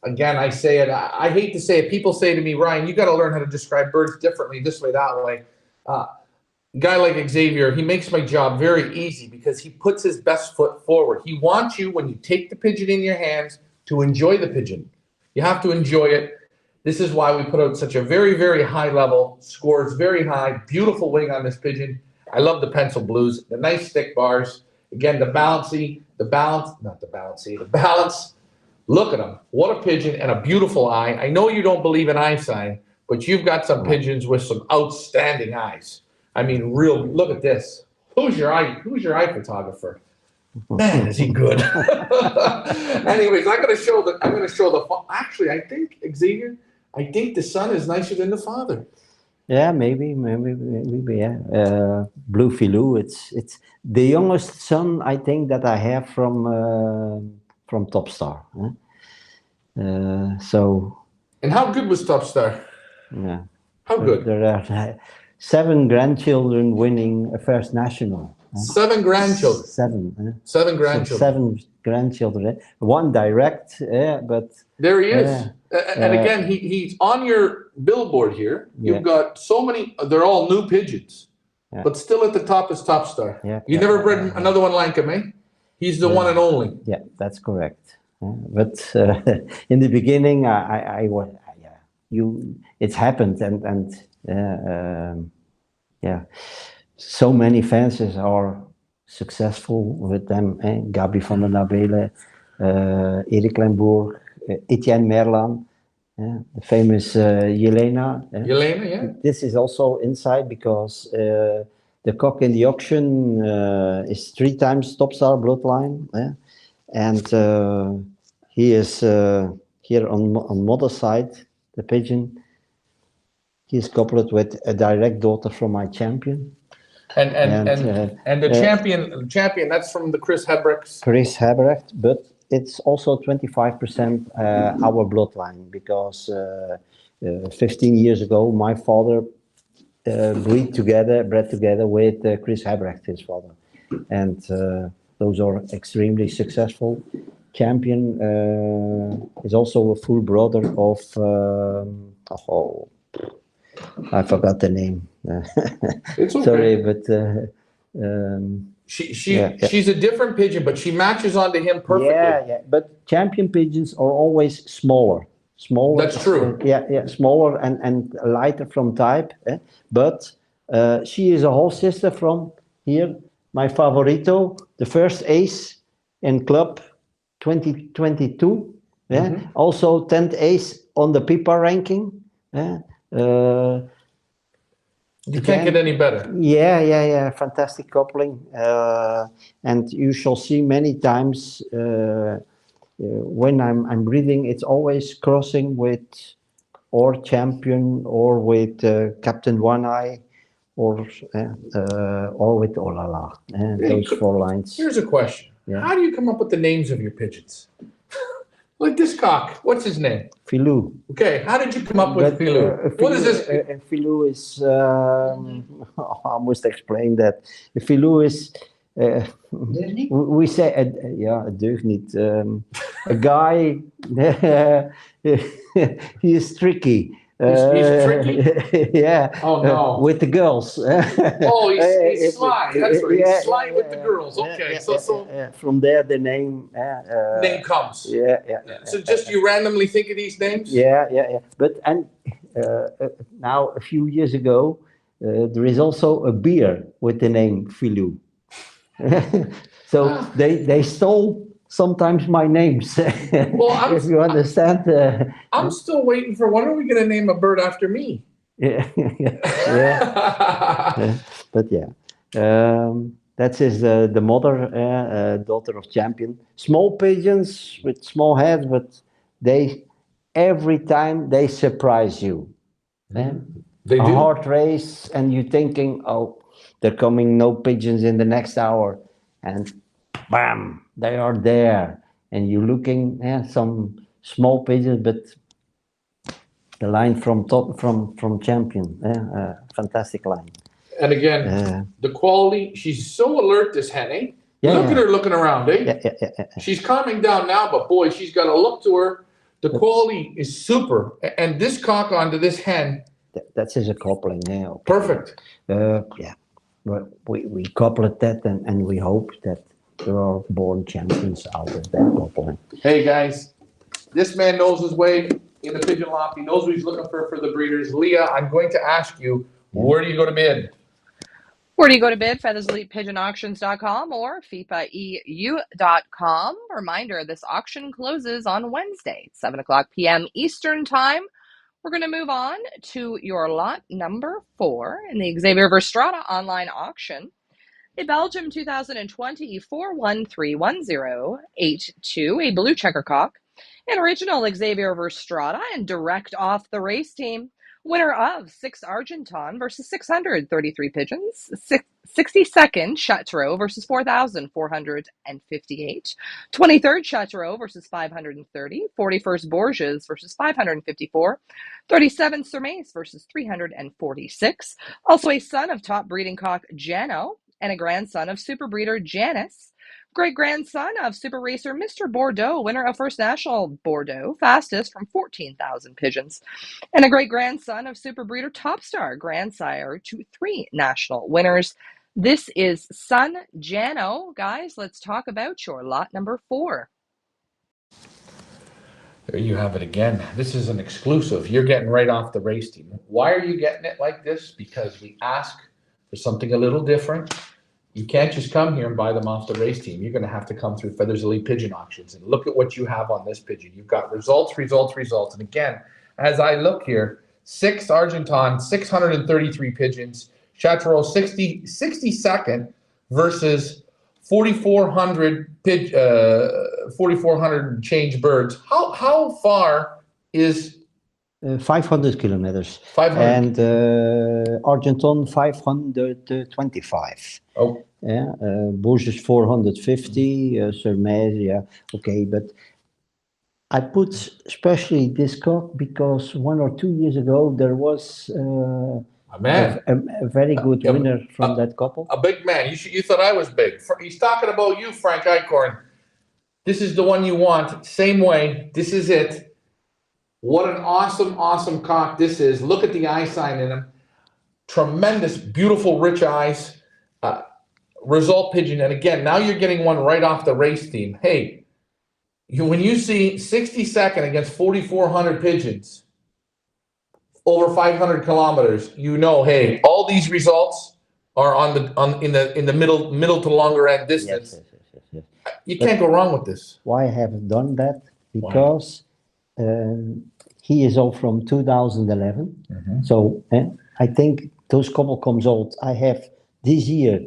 again, I say it. I hate to say it. People say to me, Ryan, you got to learn how to describe birds differently, this way, that way. Guy like Xavier, he makes my job very easy because he puts his best foot forward. He wants you, when you take the pigeon in your hands, to enjoy the pigeon. You have to enjoy it. This is why we put out such a very, very high level, scores very high, beautiful wing on this pigeon. I love the pencil blues, the nice thick bars. Again, the balance. Look at him. What a pigeon and a beautiful eye. I know you don't believe in eyesight, but you've got some pigeons with some outstanding eyes. I mean, look at this. Who's your eye photographer? Man, is he good. Anyways, I'm going to show the, actually, I think, Xavier, I think the son is nicer than the father. Yeah, maybe, yeah. Blue Filou, it's the youngest son, I think, that I have from Topstar. So. And how good was Topstar? Yeah. How good? There are 7 grandchildren winning a first national. 7 grandchildren. 7. 7 grandchildren. So 7 grandchildren. 1 direct, but there he is. And again, he's on your billboard here. You've got so many. They're all new pigeons, but still at the top is Topstar. You never bred another one like him, eh? He's the one and only. Yeah, that's correct. But in the beginning, it's happened, and so many fans are successful with them. Gabi van der Nabele, Erik Lembourg, Etienne Merlan, the famous Jelena. Jelena, yeah. This is also inside because the cock in the auction is 3 times Topstar bloodline, and he is here on mother's side, the pigeon. He is coupled with a direct daughter from my champion. And the champion, that's from the Chris Hebrecht. Chris Hebrecht, but it's also 25% our bloodline, because 15 years ago, my father bred together with Chris Hebrecht, his father. And those are extremely successful. Champion is also a full brother of, I forgot the name. It's okay. Sorry, but she's a different pigeon, but she matches onto him perfectly. Yeah. But champion pigeons are always smaller. That's true. Smaller and lighter from type. But she is a whole sister from here. My favorito, the first ace in club 2022. Also 10th ace on the PIPA ranking. You can't get any better. Yeah. Fantastic coupling. And you shall see many times when I'm breeding, it's always crossing with or champion or with Captain One Eye or with Olala. Those 4 lines. Here's a question. Yeah. How do you come up with the names of your pigeons? Like this cock, what's his name? Filou. Okay, how did you come up with Filou? What is this? Filou is, I must explain that. Filou is, we say, a deugniet. A guy, he is tricky. He's tricky? Yeah. Oh, no. With the girls. Oh, he's sly. That's right. He's sly with the girls. Okay. From there, the name comes. Yeah. So just you randomly think of these names? Yeah. But now, a few years ago, there is also a beer with the name Filou. So they stole sometimes my names. Well, if you understand. I'm still waiting for, when are we going to name a bird after me? Yeah. But yeah. That is the mother, daughter of champion. Small pigeons with small heads, but they every time they surprise you. Eh? They A do. hard race, and you thinking, oh, they're coming, no pigeons in the next hour, and bam, they are there, and you're looking, some small pigeons, but the line from top from champion, fantastic line. And again, the quality, she's so alert, this hen, eh? Yeah, Look yeah. at her looking around, eh? Yeah. She's calming down now, but boy, she's got a look to her. The quality is super. And this cock onto this hen, That is a coupling, yeah. Okay. perfect. Yeah, but we coupled that, and we hope that there are born champions out of that coupling. Hey guys, this man knows his way in the pigeon loft. He knows what he's looking for the breeders. Leah, I'm going to ask you, where do you go to bid? Where do you go to bid? FeathersleyPigeonAuctions.com or FIFAEU.com. Reminder, this auction closes on Wednesday, 7 o'clock p.m. Eastern Time. We're going to move on to your lot number 4 in the Xavier Verstrada online auction. A Belgium 2020 4131082, a blue checker cock, an original Xavier Verstrada, and direct off the race team. Winner of 6 Argenton versus 633 pigeons, 62nd Chateau versus 4,458, 23rd Chateau versus 530, 41st Bourges versus 554, 37th Surmace versus 346. Also a son of top breeding cock Jano and a grandson of super breeder Janice. Great-grandson of super racer Mr. Bordeaux, winner of First National Bordeaux, fastest from 14,000 pigeons. And a great-grandson of super breeder Topstar, grandsire to 3 national winners. This is son Jano. Guys, let's talk about your lot number 4. There you have it again. This is an exclusive. You're getting right off the race team. Why are you getting it like this? Because we ask for something a little different. You can't just come here and buy them off the race team. You're going to have to come through Feathers Elite Pigeon Auctions and look at what you have on this pigeon. You've got results. And again, as I look here, 6 Argenton, 633 pigeons, Chateau 62nd versus 4,400 change birds. How far is 500 kilometers. 500? And Argenton 525. Oh. Yeah, Bourges 450, Surmaise, yeah, okay, but I put especially this cock because 1 or 2 years ago there was a very good winner from that couple. A big man. You thought I was big. He's talking about you, Frank Eichhorn. This is the one you want. Same way. This is it. What an awesome, awesome cock this is. Look at the eye sign in him. Tremendous, beautiful, rich eyes. Result pigeon. And again, now you're getting one right off the race team. Hey, when you see 62nd against 4,400 pigeons, over 500 kilometers, you know, hey, all these results are in the middle to longer end distance. Yes. You can't go wrong with this. Why I have done that? Because he is all from 2011. Mm-hmm. So I think those couple comes out. I have this year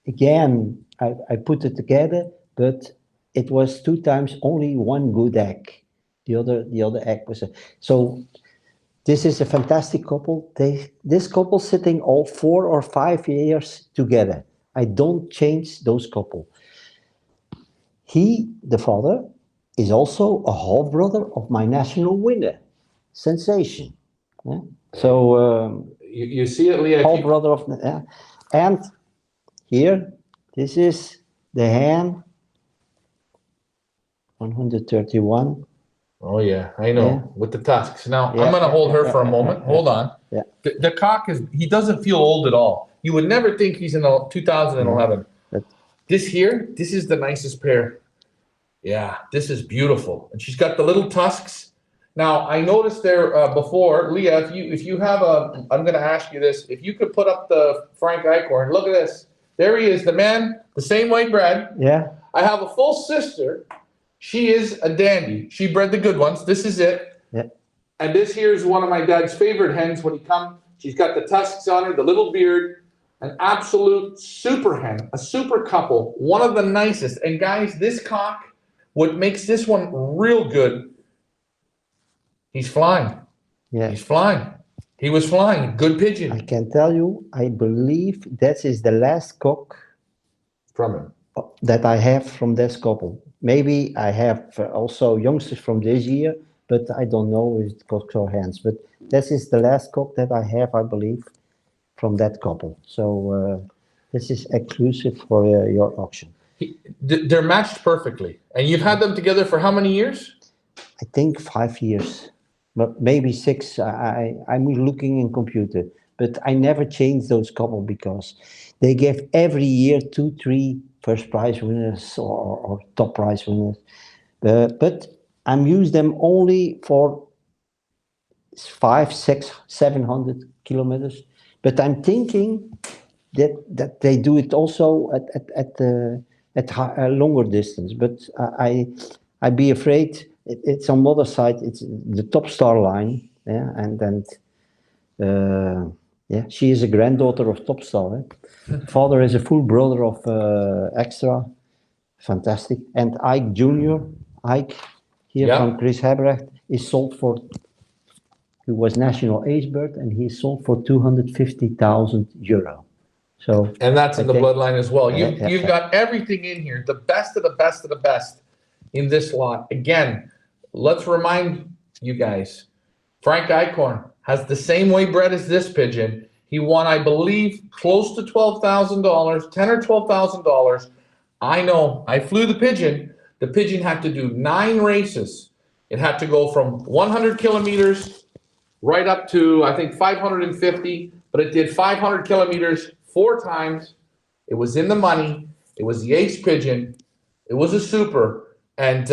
again. I put it together, but it was 2 times only 1 good egg. The other egg was so. This is a fantastic couple. This couple sitting all 4 or 5 years together. I don't change those couple. He, the father, is also a half brother of my national winner, Sensation. Yeah? So you see it, Leah. Half brother of and here this is the hen 131. Oh yeah, I know, with the tusks. Now I'm going to hold her for a moment. Hold on. Yeah. The cock he doesn't feel old at all. You would never think he's in 2011. This is the nicest pair. Yeah, this is beautiful. And she's got the little tusks. Now I noticed there before, Leah, if you have I'm going to ask you this. If you could put up the Frank Eichhorn, look at this. There he is, the man, the same white bred. Yeah. I have a full sister. She is a dandy. She bred the good ones. This is it. Yeah. And this here is one of my dad's favorite hens when he comes. She's got the tusks on her, the little beard. an absolute super hen, a super couple, one of the nicest. And guys, this cock, what makes this one real good, he's flying. Yeah. He's flying. He was flying. Good I pigeon can tell you, I believe that is the last cock from him. that I have from this couple. Maybe I have also youngsters from this year, but I don't know if it's cocks or hens. But this is the last cock that I have, I believe, from that couple. So this is exclusive for your auction. They're matched perfectly. And you've had them together for how many years? I think 5 years, but maybe 6. I'm looking in computer, but I never changed those couple because they give every year 2, 3 first prize winners or top prize winners. But I'm use them only for 5, 6, 700 kilometers. But I'm thinking that they do it also at a longer distance. But I'd be afraid it's on the other side. It's the top star line, yeah, and then yeah, she is a granddaughter of Top Star. Father is a full brother of Extra, fantastic. And Ike Junior, Ike here from Chris Hebrecht, is sold for. He was national ace bird, and he sold for €250,000. So, and that's in the bloodline as well. You've got everything in here, the best of the best of the best in this lot. Again, let's remind you guys, Frank Eichhorn has the same way bred as this pigeon. He won, I believe, close to $12,000, $10,000 or $12,000. I know, I flew the pigeon. The pigeon had to do 9 races. It had to go from 100 kilometers right up to, I think, 550, but it did 500 kilometers 4 times. It was in the money. It was the ace pigeon. It was a super. And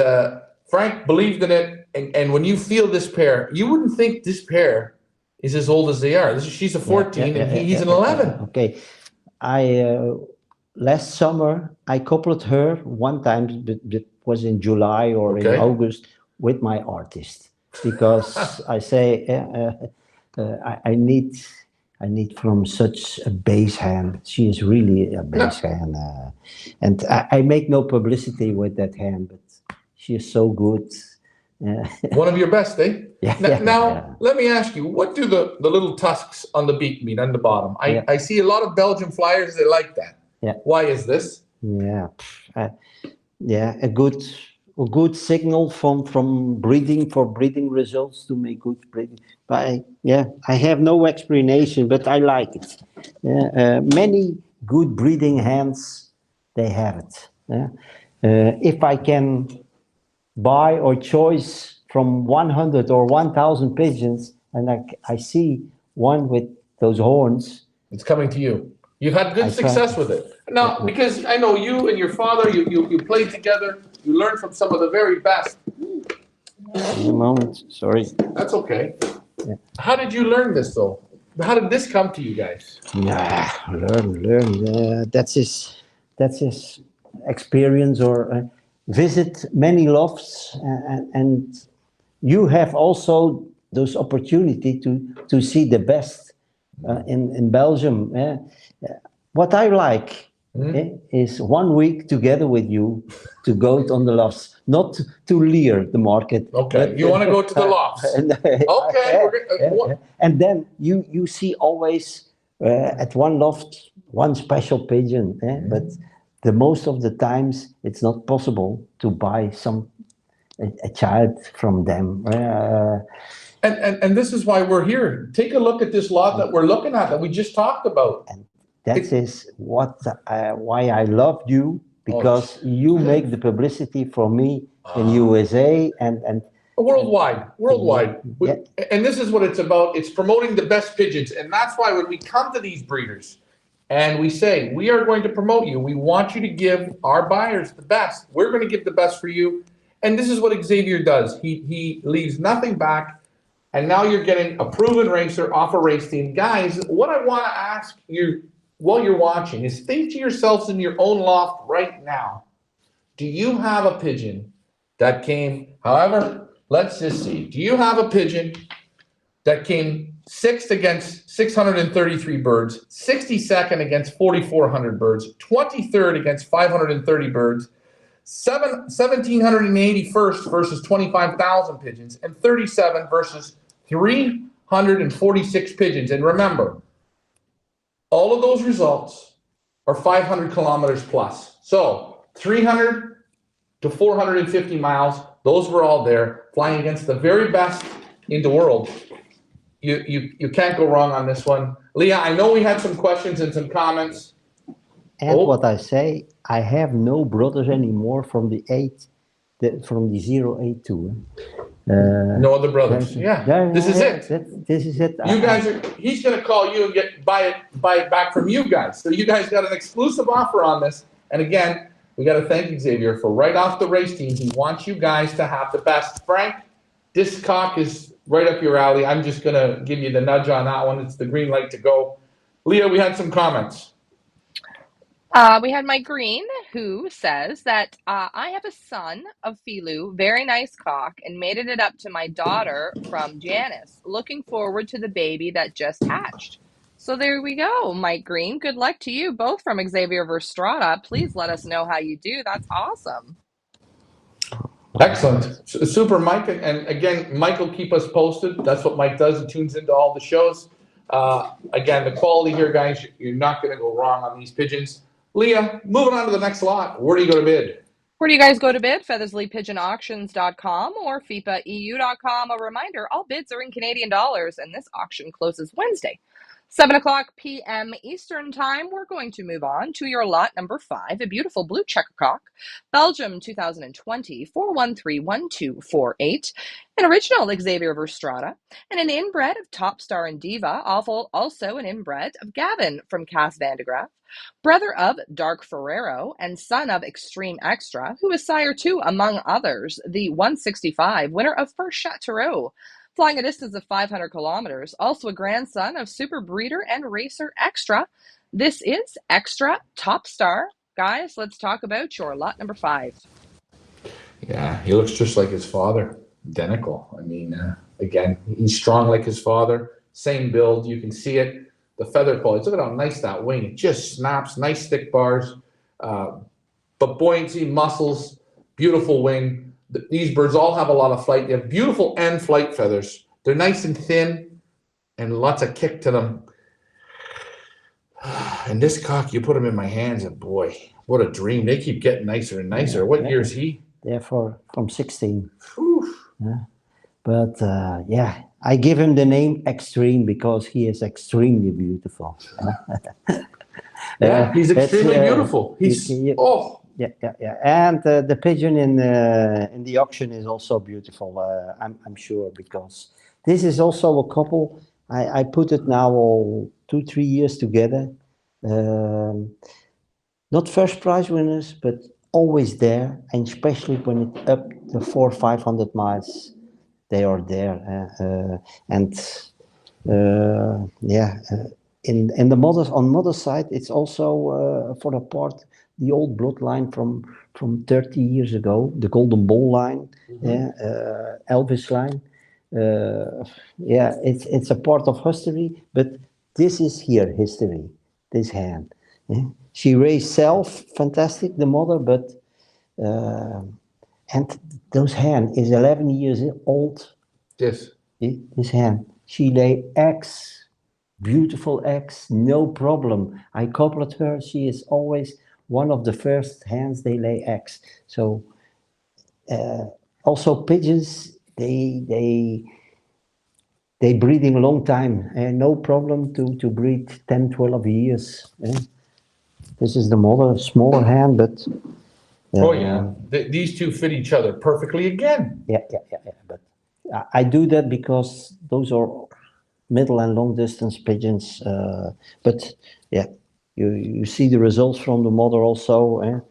Frank believed in it. And when you feel this pair, you wouldn't think this pair is as old as they are. She's a 14 and he's an 11. Okay. Last summer, I coupled her one time, but it was in July or in August, with my artist. Because I say, I need from such a bass hand. She is really a bass hand. And I make no publicity with that hand, but she is so good. One of your best, eh? Yeah. Now, let me ask you, what do the little tusks on the beak mean on the bottom? I see a lot of Belgian flyers that like that. Yeah. Why is this? Yeah. A good signal from breeding for breeding results to make good breeding. But I have no explanation, but I like it. Many good breeding hands, they have it. If I can buy or choice from 100 or 1,000 pigeons, and I see one with those horns, it's coming to you. You've had good success with it. Now, because I know you and your father, you played together, you learned from some of the very best. A moment, sorry. That's okay. Yeah. How did you learn this, though? How did this come to you guys? Learn. That's his experience or visit many lofts, and you have also those opportunity to see the best in Belgium. What I like is 1 week together with you to go on the lofts, not to leer the market. Okay, you want to go to the lofts. Okay. And then you see always at one loft, one special pigeon. But the most of the times, it's not possible to buy a child from them. And this is why we're here. Take a look at this lot that we're looking at that we just talked about. And that is why I love you, because you make the publicity for me in USA and worldwide. And this is what it's about. It's promoting the best pigeons. And that's why when we come to these breeders and we say, we are going to promote you, we want you to give our buyers the best. We're going to give the best for you. And this is what Xavier does. He leaves nothing back. And now you're getting a proven racer off a race team. Guys, what I want to ask you while you're watching is think to yourselves in your own loft right now. Do you have a pigeon that came, however, let's just see. Do you have a pigeon that came 6th against 633 birds, 62nd against 4,400 birds, 23rd against 530 birds, 1,781st versus 25,000 pigeons, and 37 versus 346 pigeons. And remember, all of those results are 500 kilometers plus. So 300 to 450 miles, those were all there, flying against the very best in the world. You can't go wrong on this one. Leah, I know we had some questions and some comments. And what I say, I have no brothers anymore from the 082. No other brothers. Yeah, this is it. This is it. You guys are. He's going to call you and buy it back from you guys. So you guys got an exclusive offer on this. And again, we got to thank Xavier for right off the race team. He wants you guys to have the best. Frank, this cock is right up your alley. I'm just going to give you the nudge on that one. It's the green light to go. Leah, we had some comments. We had Mike Green, who says that I have a son of Filu, very nice cock, and mated it up to my daughter from Janice. Looking forward to the baby that just hatched. So there we go, Mike Green. Good luck to you, both from Xavier Verstrada. Please let us know how you do. That's awesome. Excellent. Super, Mike. And again, Mike will keep us posted. That's what Mike does. He tunes into all the shows. Again, the quality here, guys, you're not going to go wrong on these pigeons. Leah, moving on to the next lot. Where do you go to bid? Where do you guys go to bid? FeatherslyPigeonAuctions.com or FIPAEU.com. A reminder, all bids are in Canadian dollars, and this auction closes Wednesday, 7:00 p.m. Eastern Time. We're going to move on to your lot number 5, a beautiful blue checker cock, Belgium 2020, 4131248, an original Xavier Verstrada, and an inbred of Top Star and Diva, also an inbred of Gavin from Cass Van de Graaff, brother of Dark Ferrero and son of Extreme Extra, who is sire to, among others, the 165 winner of First Chateau, flying a distance of 500 kilometers, also a grandson of Super Breeder and Racer Extra. This is Extra Top Star. Guys, let's talk about your lot number 5. Yeah, he looks just like his father. Identical. I mean, again, he's strong like his father. Same build. You can see it. The feather quality. Look at how nice that wing. It just snaps. Nice thick bars. But buoyancy, muscles, beautiful wing. These birds all have a lot of flight. They have beautiful end flight feathers. They're nice and thin and lots of kick to them. And this cock, you put him in my hands, and boy, what a dream. They keep getting nicer and nicer. What year is he? Yeah, from 16. Yeah. But yeah, I give him the name Extreme because he is extremely beautiful. Yeah, he's extremely beautiful. He's Yeah. And the pigeon in the auction is also beautiful. I'm sure, because this is also a couple. I put it now all 2-3 years together. Not first prize winners, but always there, and especially when it's up to 400-500 miles, they are there. In the mother's on mother's side, it's also for a part the old bloodline from 30 years ago, the Golden Bull line, Elvis line. It's a part of history, but this is here history. This hen, she raised self fantastic, the mother, but and those hen is 11 years old. Yes, this hen, she lay eggs, beautiful eggs, no problem. I coupled her. She is always one of the first hens they lay eggs. So also pigeons, they breeding a long time, and no problem to breed 10-12 years. This is the mother, smaller hen, but these two fit each other perfectly again. Yeah. But I do that because those are middle and long distance pigeons. But yeah, you see the results from the mother also.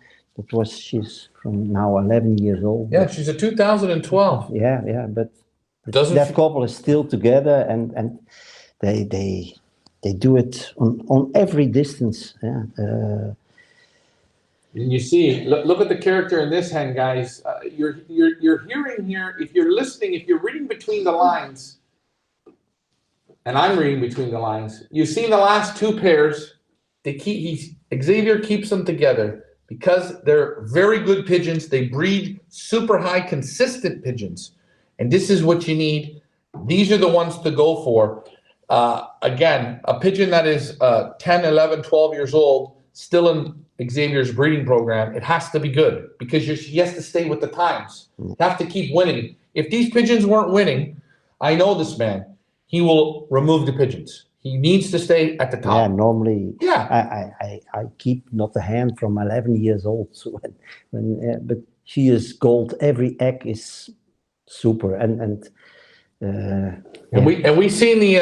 She's from now 11 years old. Yeah, she's a 2012. Yeah, but that couple is still together, and they do it on every distance. Yeah. And you see, look at the character in this hen, guys. You're hearing here. If you're listening, if you're reading between the lines, and I'm reading between the lines. You've seen the last two pairs. Xavier keeps them together because they're very good pigeons. They breed super high, consistent pigeons, and this is what you need. These are the ones to go for. Again, a pigeon that is 10, 11, 12 years old, still in Xavier's breeding program, it has to be good because he has to stay with the times. You have to keep winning. If these pigeons weren't winning, I know this man, he will remove the pigeons. He needs to stay at the top. Yeah, normally, yeah. I keep not a hen from 11 years old, so but she is gold. Every egg is super, and we seen the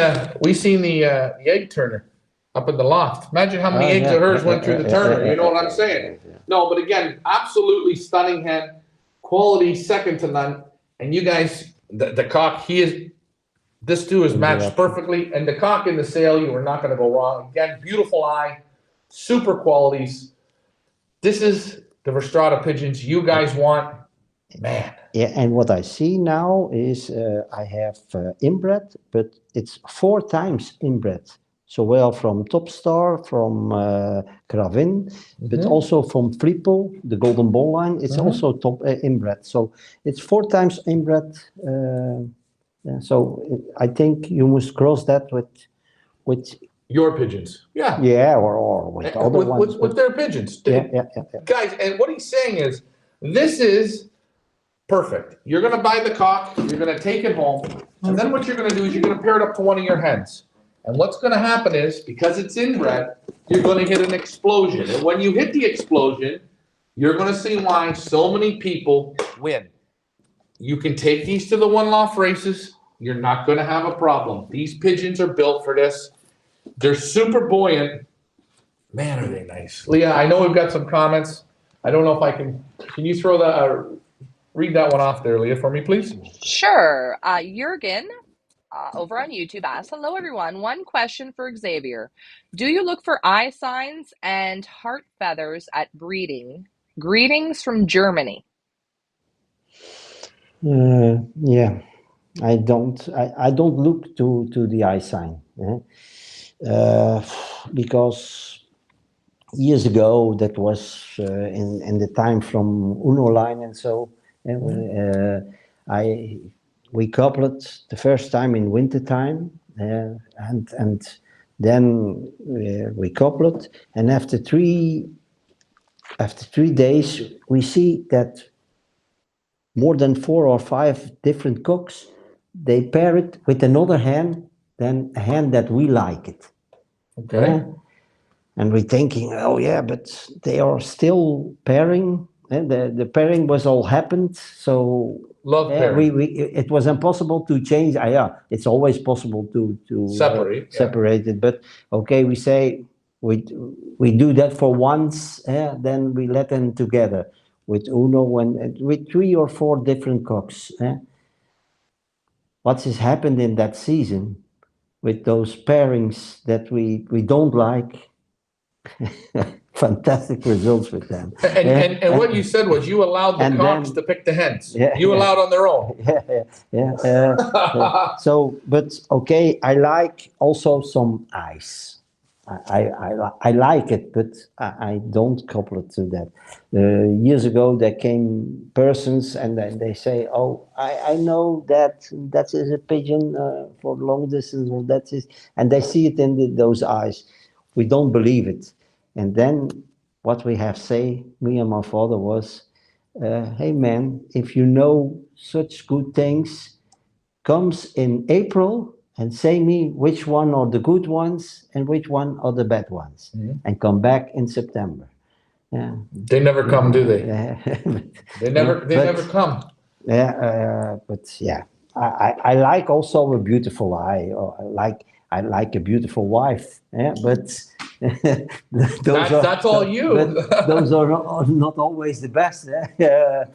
egg turner up in the loft. Imagine how many eggs of hers went through the turner. You know what I'm saying? No, but again, absolutely stunning hen, quality second to none. And you guys, the cock, this too is matched perfectly. And the cock in the sale, you are not going to go wrong. Again, beautiful eye, super qualities. This is the Verstrada pigeons you guys want, man. Yeah, and what I see now is I have inbred, but it's 4 times inbred. So well from Top Star, from Gravin, but also from Flippo, the Golden Ball line. It's also top inbred. So it's 4 times inbred. Yeah, so I think you must cross that with your pigeons. Yeah. Yeah, or with other ones. With their pigeons. Yeah. Guys, and what he's saying is, this is perfect. You're going to buy the cock, you're going to take it home, and then what you're going to do is you're going to pair it up to one of your hens. And what's going to happen is, because it's inbred, you're going to hit an explosion. And when you hit the explosion, you're going to see why so many people win. You can take these to the one loft races. You're not going to have a problem. These pigeons are built for this. They're super buoyant. Man, are they nice. Leah, I know we've got some comments. I don't know if I can you throw that, read that one off there, Leah, for me, please? Sure. Jurgen over on YouTube asks, hello, everyone. One question for Xavier. Do you look for eye signs and heart feathers at breeding? Greetings from Germany. Yeah, I don't look to the eye sign. Because years ago, that was in the time from Uno line and so, we coupled the first time in winter time, and then we coupled, and after three days we see that more than 4 or 5 different cocks, they pair it with another hen than a hen that we like it. Okay. And we're thinking, oh yeah, but they are still pairing. And the pairing was all happened, so love pairing. It was impossible to change. It's always possible to separate it. But okay, we say we do that for once, then we let them together with Uno and with 3 or 4 different cocks. What has happened in that season with those pairings that we don't like? Fantastic results with them. And what you said was you allowed the cocks to pick the hens. You allowed on their own. So, but okay, I like also some eyes. I like it, but I don't couple it to that. Years ago, there came persons and they say, "Oh, I know that is a pigeon for long distance, or that is," and they see it in those eyes. We don't believe it, and then what we have say, me and my father, was, "Hey man, if you know such good things, comes in April." And say me which one are the good ones and which one are the bad ones, and come back in September. Yeah. They never come, do they? They never come. Yeah, but yeah, I like also a beautiful eye. I like a beautiful wife. Yeah, but that's all you. Those are not always the best. Yeah,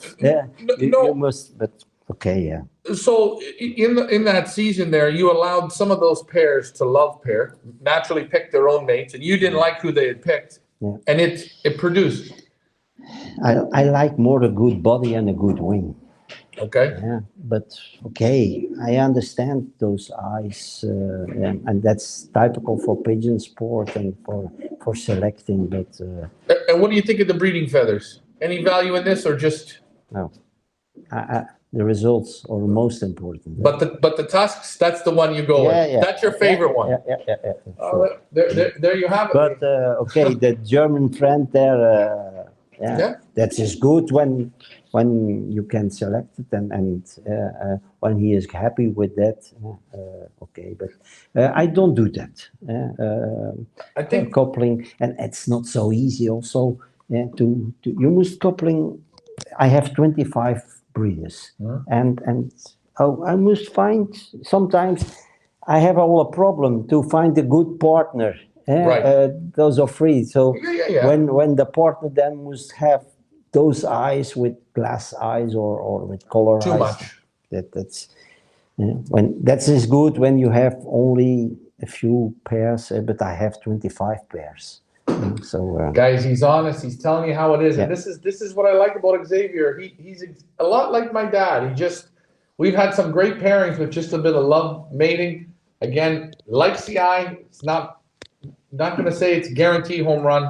you must. But okay, yeah. So in that season there, you allowed some of those pairs to love pair, naturally pick their own mates, and you didn't like who they had picked, and it produced. I like more a good body and a good wing. Okay. Yeah, but okay, I understand those eyes, and that's typical for pigeon sport and for selecting. But And what do you think of the breeding feathers? Any value in this, or just? no, the results are most important. But the tusks, that's the one you go Yeah, with. yeah, That's your favorite one. yeah, Oh, sure. there you have it. But okay, the German friend there, Yeah. that is good when you can select it and when he is happy with that. Okay, but I don't do that. I think Coupling, and it's not so easy. Also, to you must coupling. I have 25 breeders, and oh, I must find sometimes. I have all a problem to find a good partner. Right. Those are free. So Yeah. when the partner then must have those eyes with glass eyes or with color Too eyes, much. that's when that is good when you have only a few pairs. But I have 25 pairs. So Guys, he's honest. He's telling you how it is, and Yeah. this is what I like about Xavier. He's a lot like my dad. We've had some great pairings with just a bit of love mating. Again, likes the eye. It's not going to say it's guaranteed home run.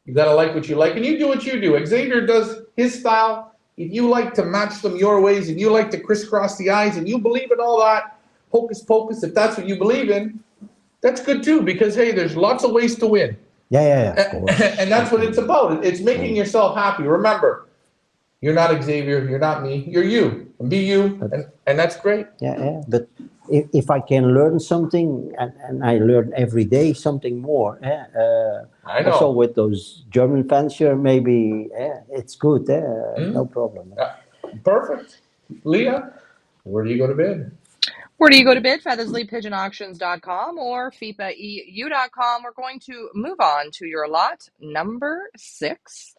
You got to like what you like, and you do what you do. Xavier does his style. If you like to match them your ways, and you like to crisscross the eyes, and you believe in all that hocus pocus, if that's what you believe in, that's good too. Because hey, there's lots of ways to win. yeah, of course. And that's what it's about. It's making yourself happy. Remember, you're not Xavier. You're not me. You're you. And be you. And that's great. Yeah. But if I can learn something, and I learn every day something more. I know. Also with those German fancier, maybe it's good. No problem. Perfect. Leah, where do you go to bed? Where do you go to bid? FeatherslyPigeonAuctions.com or FIPAEU.com. We're going to move on to your lot number 6.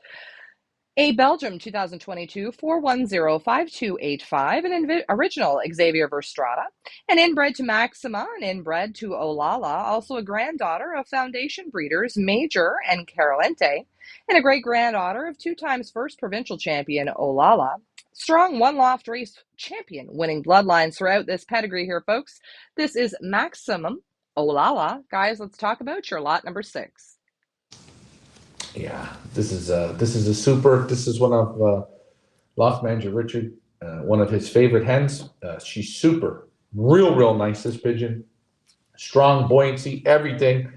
A Belgium 2022 4105285, an original Xavier Verstrada, an inbred to Maxima, an inbred to Olala, also a granddaughter of foundation breeders Major and Carolente, and a great granddaughter of 2 times first provincial champion Olala. Strong one loft race champion, winning bloodlines throughout this pedigree here, folks. This is Maximum Olala. Guys, let's talk about your lot number 6. Yeah, this is a super. This is one of Loft Manager Richard, one of his favorite hens. She's super, real nice. This pigeon, strong buoyancy, everything.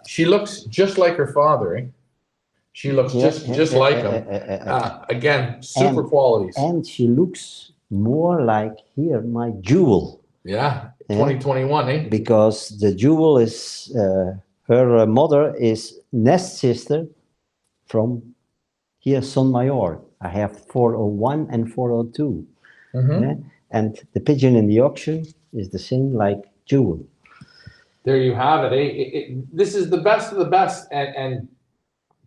She looks just like her father, eh? She looks just like him. Again, super qualities. And she looks more like here my jewel. Yeah, 2021, eh? Because the jewel is her mother is nest sister from here Son Mayor. I have 401 and 402. And the pigeon in the auction is the same like jewel. There you have it, eh? This is the best of the best, and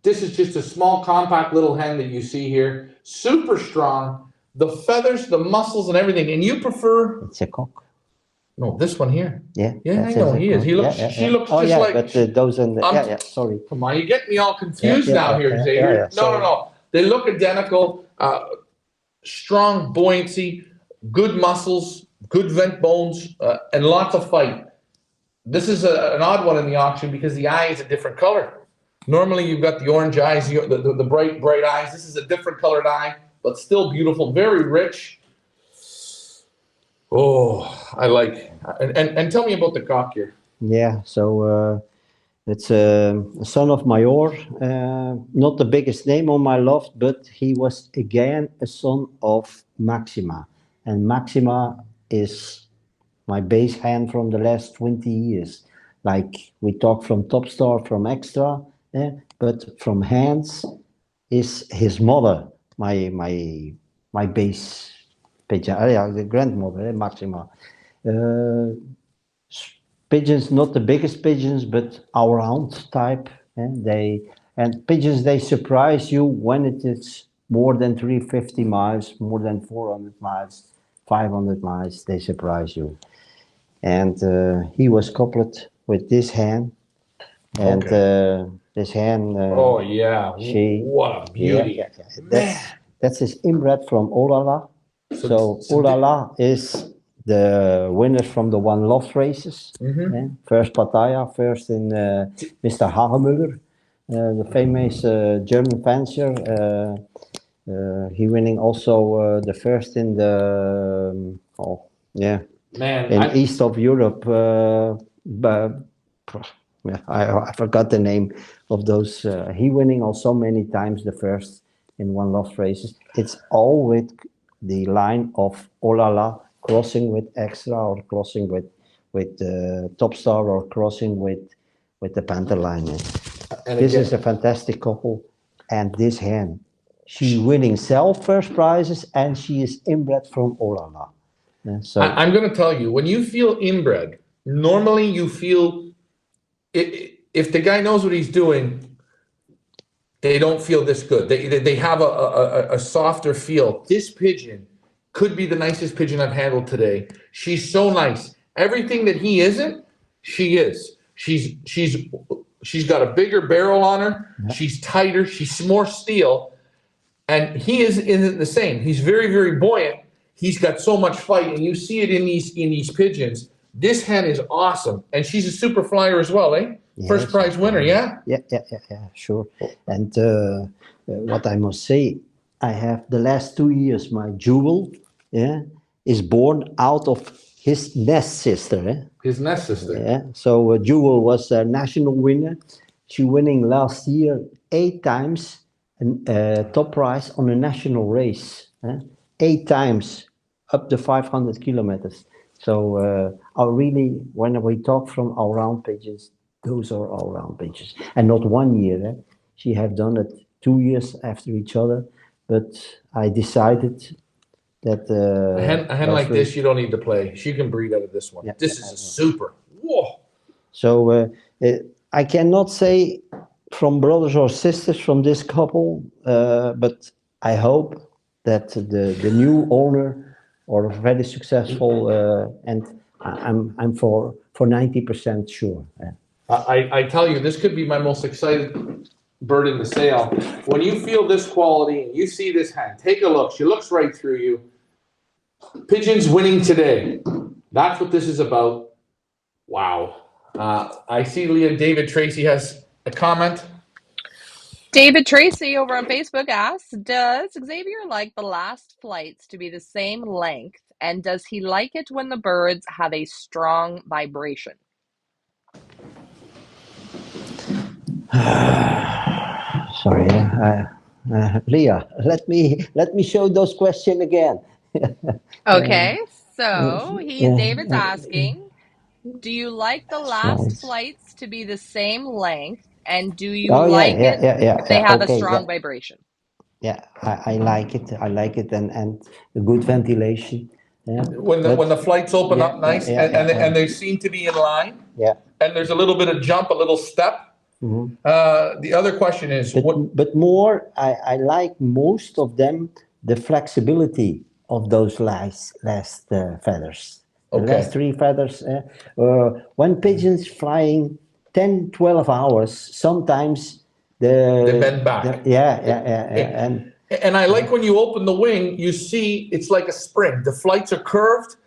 this is just a small, compact little hen that you see here. Super strong. The feathers, the muscles, and everything. And you prefer? It's a cock. No, this one here. Yeah, I know he is. He looks. She looks just like. But those and sorry. Come on, you get me all confused now here, Xavier. No. They look identical. Strong buoyancy, good muscles, good vent bones, and lots of fight. This is an odd one in the auction because the eye is a different color. Normally, you've got the orange eyes, the bright eyes. This is a different colored eye, but still beautiful, very rich. Oh, I like. And tell me about the cock here. Yeah, so it's a son of Mayor, not the biggest name on my loft, but he was again a son of Maxima. And Maxima is my base hand from the last 20 years. Like we talk from Top Star, from Extra, but from hands is his mother, my base pigeon, the grandmother, Maxima. Pigeons, not the biggest pigeons, but all-round type. And pigeons, they surprise you when it is more than 350 miles, more than 400 miles, 500 miles. They surprise you. And he was coupled with this hen, and this hen. Oh yeah, what a beauty! That's his inbred from Olala. So Ulala is the winner from the one Loft races. First Pattaya, first in Mr. Hagemüller, the famous German fancier. He winning also the first in the east of Europe. But I forgot the name of those. He winning also many times the first in one Loft races. It's all with the line of Olala crossing with Extra or crossing with Top Star or crossing with the Panther line. And this is a fantastic couple, and this hen, she's winning self first prizes, and she is inbred from Olala. So I'm going to tell you, when you feel inbred, normally you feel if the guy knows what he's doing, they don't feel this good. They have a softer feel. This pigeon could be the nicest pigeon I've handled today. She's so nice. Everything that he isn't, she is. She's got a bigger barrel on her. She's tighter. She's more steel. And he isn't the same. He's very, very buoyant. He's got so much fight, and you see it in these pigeons. This hen is awesome, and she's a super flyer as well, eh? Yes. First prize winner, yeah? Yeah, sure. And what I must say, I have the last 2 years, my jewel, is born out of his nest sister. His nest sister. Yeah. So Jewel was a national winner. She winning last year 8 times top prize on a national race. 8 times up to 500 kilometers. So I really, when we talk from all-round pigeons, those are all-round pigeons, and not 1 year. She have done it 2 years after each other, but I decided that a hen like this, you don't need to play. She can breed out of this one. This is a super. Whoa. So I cannot say from brothers or sisters from this couple, but I hope that the new owner are very successful, and I'm for 90% sure. I tell you, this could be my most excited bird in the sale. When you feel this quality and you see this hen, take a look. She looks right through you. Pigeons winning today. That's what this is about. Wow. I see David Tracy has a comment. David Tracy over on Facebook asks, does Xavier like the last flights to be the same length, and does he like it when the birds have a strong vibration? Sorry, Leah, let me show those questions again. Okay, so David's asking, do you like the last flights to be the same length, and do you like it if they have a strong vibration? Yeah, I like it. I like it, and the good ventilation. Yeah. When the flights open up nice, and they seem to be in line. Yeah. And there's a little bit of jump, a little step. Mm-hmm. The other question is, but more, I like most of them the flexibility of those last feathers. The last 3 feathers. When pigeons flying 10, 12 hours, sometimes they bend back. And I like when you open the wing, you see it's like a spring. The flights are curved,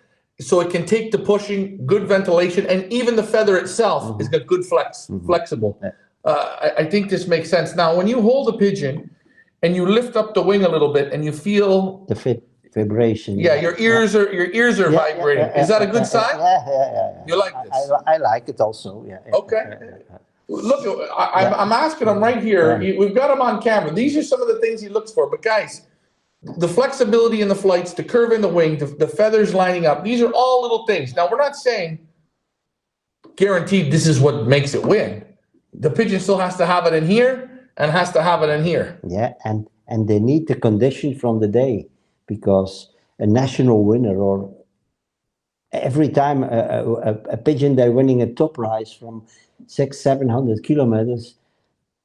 so it can take the pushing, good ventilation, and even the feather itself has got good flexible. I think this makes sense. Now, when you hold a pigeon and you lift up the wing a little bit and you feel the vibration. Yeah, your ears are vibrating. Is that a good sign? Yeah. You like this? I like it also. Yeah. Okay. Look, I'm asking him right here. We've got him on camera. These are some of the things he looks for. But guys, the flexibility in the flights, the curve in the wing, the feathers lining up, these are all little things. Now, we're not saying guaranteed this is what makes it win. The pigeon still has to have it in here and has to have it in here. Yeah, and they need the condition from the day, because a national winner, or every time a pigeon they're winning a top prize from 600-700 kilometers,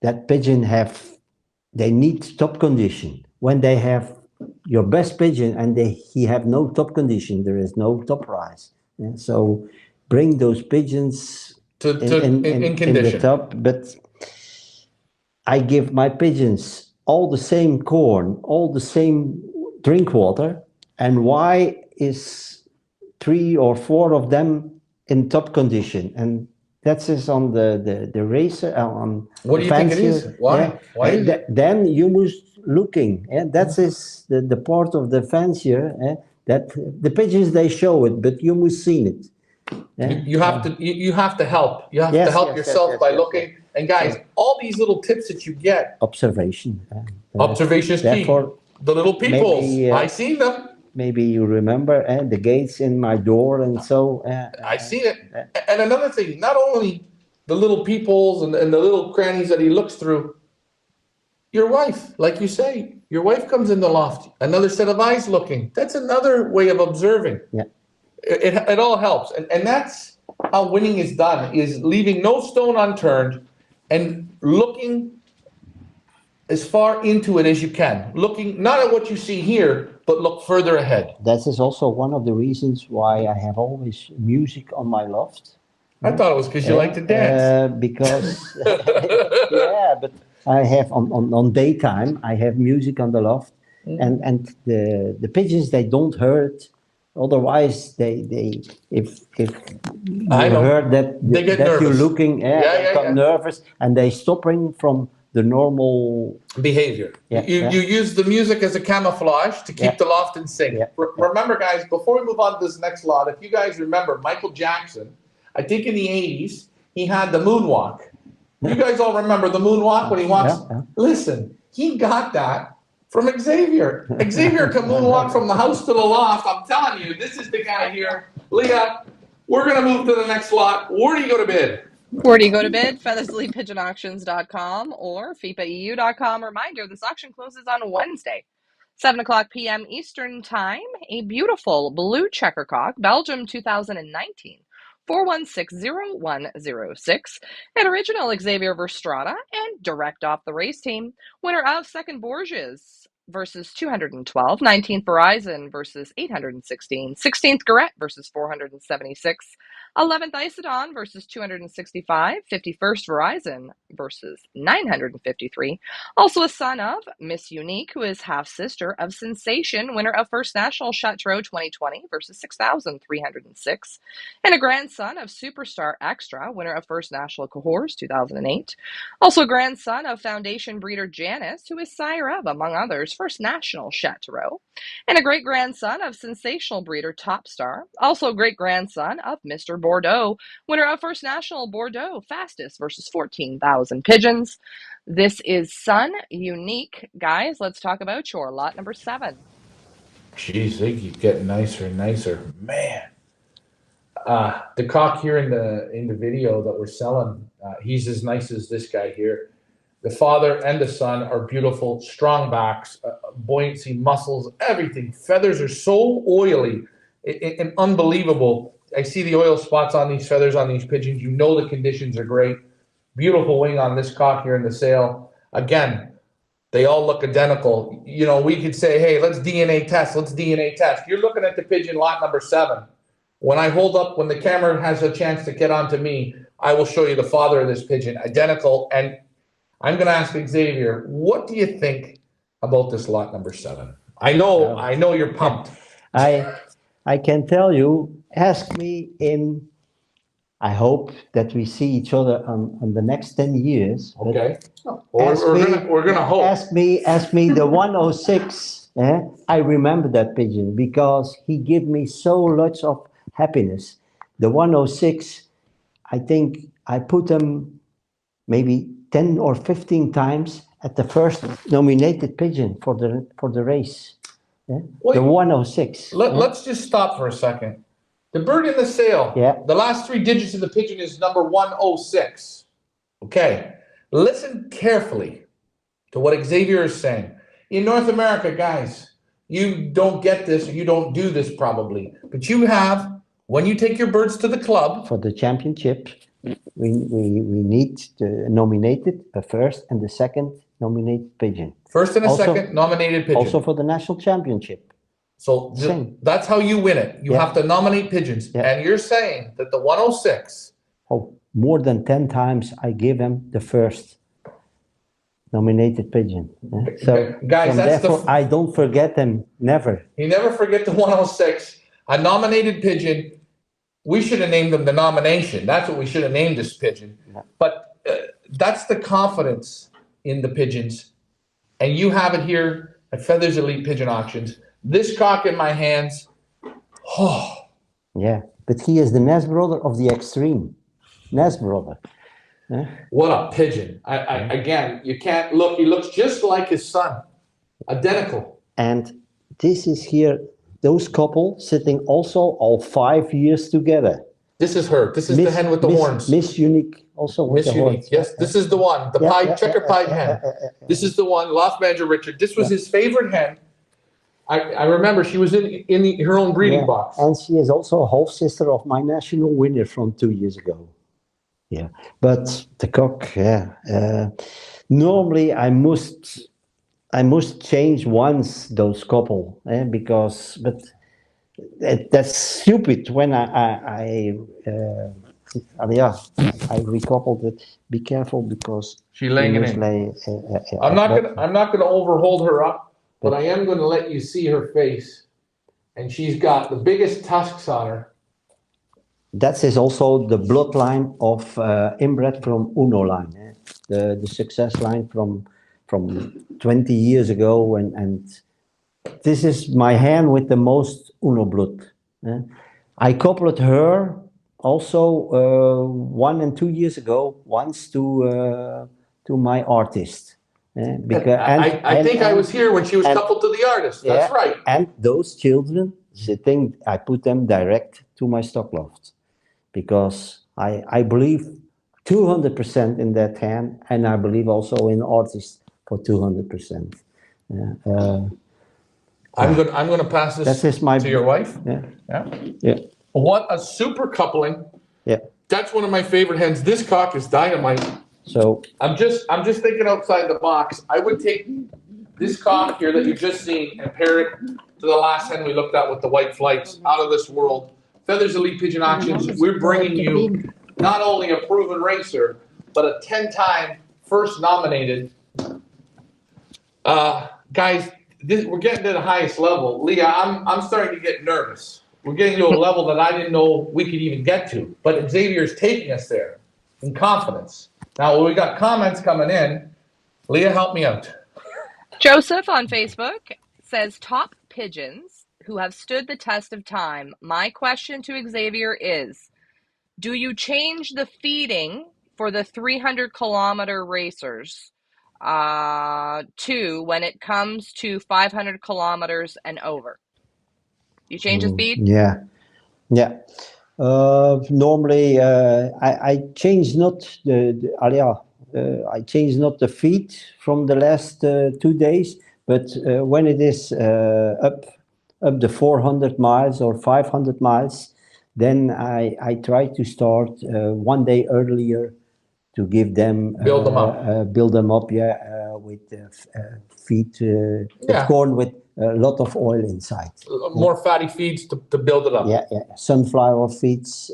that pigeon they need top condition. When they have your best pigeon and he have no top condition, there is no top prize. Yeah? So bring those pigeons in condition. In the top, but I give my pigeons all the same corn, all the same drink water, and why is 3 or 4 of them in top condition? And that is on the racer on What do the you think it fancier. is? Why? Yeah. Why is it? Then you must looking, and that is the part of the fancier, that the pigeons they show it, but you must see it. You have to you have to help. You have to help yourself by looking. And guys, all these little tips that you get. Observation. Observation is key. Therefore, The little peoples. maybe, I seen them. maybe you remember the gates in my door, and so. I seen it. And another thing, not only the little peoples and the little crannies that he looks through. Your wife, like you say, your wife comes in the loft. Another set of eyes looking. That's another way of observing. Yeah. It all helps. And that's how winning is done, is leaving no stone unturned and looking as far into it as you can. Looking not at what you see here, but look further ahead. That is also one of the reasons why I have always music on my loft. I thought it was because you like to dance. Because, yeah, but I have on daytime, I have music on the loft. And the pigeons, they don't hurt. Otherwise, they if you heard that they get that nervous. you're looking, they become nervous, and they stopping from the normal behavior. You use the music as a camouflage to keep the loft in sync. Remember, guys, before we move on to this next lot, if you guys remember Michael Jackson, I think in the 80s, he had the moonwalk. You guys all remember the moonwalk when he walks? Listen, he got that from Xavier. Xavier can moonwalk from the house to the loft. I'm telling you, this is the guy here. Leah, we're going to move to the next lot. Where do you go to bid? Where do you go to bid? FeathersleyPigeonAuctions.com or FIPAEU.com. Reminder, this auction closes on Wednesday, 7 o'clock p.m. Eastern Time. A beautiful blue checker cock, Belgium 2019. 4160106, an original Xavier Verstrada, and direct off the race team, winner of second Borges versus 212, 19th Verizon versus 816, 16th Garrett versus 476, 11th Isodon versus 265, 51st Verizon versus 953. Also a son of Miss Unique, who is half sister of Sensation, winner of First National Chateau 2020 versus 6,306, and a grandson of Superstar Extra, winner of First National Cahors 2008. Also a grandson of Foundation breeder Janice, who is sire of, among others, First National Chateau, and a great-grandson of sensational breeder Topstar. Also great-grandson of Mr. Bordeaux, winner of First National Bordeaux Fastest versus 14,000 pigeons. This is Sun Unique. Guys, let's talk about your lot number 7. Jeez, they keep getting nicer and nicer. Man. The cock here in the video that we're selling, he's as nice as this guy here. The father and the son are beautiful, strong backs, buoyancy, muscles, everything. Feathers are so oily and unbelievable. I see the oil spots on these feathers on these pigeons. You know the conditions are great. Beautiful wing on this cock here in the sale. Again, they all look identical. You know, we could say, hey, let's DNA test. Let's DNA test. You're looking at the pigeon lot number 7. When I hold up, when the camera has a chance to get onto me, I will show you the father of this pigeon, identical. And I'm going to ask Xavier, what do you think about this lot number 7? I know you're pumped. I can tell you, ask me in, I hope that we see each other on the next 10 years. Okay. We're gonna hope. Ask me the 106. I remember that pigeon because he gave me so lots of happiness. The 106, I think I put him maybe 10 or 15 times at the first nominated pigeon for the race. Wait, the 106. Let's just stop for a second. The bird in the sale, the last 3 digits of the pigeon is number 106. Okay, listen carefully to what Xavier is saying. In North America, guys, you don't get this, or you don't do this probably, but you have, when you take your birds to the club. For the championship, we need to nominate it, the first and the second nominated pigeon. First and a second nominated pigeon. Also for the national championship. So that's how you win it. You have to nominate pigeons. And you're saying that the 106. Oh, more than 10 times I give him the first. Nominated pigeon. So, guys, that's therefore, I don't forget them, never. You never forget the 106. A nominated pigeon. We should have named them the nomination. That's what we should have named this pigeon. Yeah. But that's the confidence in the pigeons. And you have it here at Feathers Elite Pigeon Auctions. This cock in my hands. Oh. Yeah, but he is the nest brother of the extreme. Nest brother. Yeah. What a pigeon. Again, you can't look. He looks just like his son. Identical. And this is here, those couple sitting also all 5 years together. This is her. This is the hen with the horns. Miss Unique also with Miss the Unique. horns. Yes, this is the one. The checker pied hen. This is the one. Loft Manager Richard. This was his favorite hen. I remember she was in her own breeding box. And she is also a half sister of my national winner from 2 years ago. Yeah, but the cock, normally I must change once those couple, but that's stupid when I recoupled it. Be careful because she's laying it in. I'm not gonna overhold her up, but I am gonna let you see her face, and she's got the biggest tusks on her. That is also the bloodline of Inbred from Uno line, the success line from 20 years ago, and this is my hen with the most Uno blood. I coupled her also 1 and 2 years ago once to my artist. Because I think I was here when she was coupled to the artist. That's right. And those children sitting, I put them direct to my stock loft. Because I believe 200% in that hen, and I believe also in artists for 200%. I'm gonna pass this to your wife. Yeah. What a super coupling. Yeah. That's one of my favorite hens. This cock is dynamite. So I'm just thinking outside the box. I would take this cock here that you just seen and pair it to the last hen we looked at with the white flights. Out of this world. Feathers Elite Pigeon Auctions, we're bringing you not only a proven racer, but a 10-time first nominated. Guys, we're getting to the highest level. Leah, I'm starting to get nervous. We're getting to a level that I didn't know we could even get to. But Xavier's taking us there in confidence. Now, we got comments coming in. Leah, help me out. Joseph on Facebook says, top pigeons who have stood the test of time. My question to Xavier is, do you change the feeding for the 300-kilometer racers to when it comes to 500 kilometers and over? You change the feed? Yeah. Normally, I change not I change not the feed from the last 2 days, but when it is up the 400 miles or 500 miles, then I try to start 1 day earlier to give them build them up, with feed with corn with a lot of oil inside. More fatty feeds to build it up. Yeah. Sunflower seeds.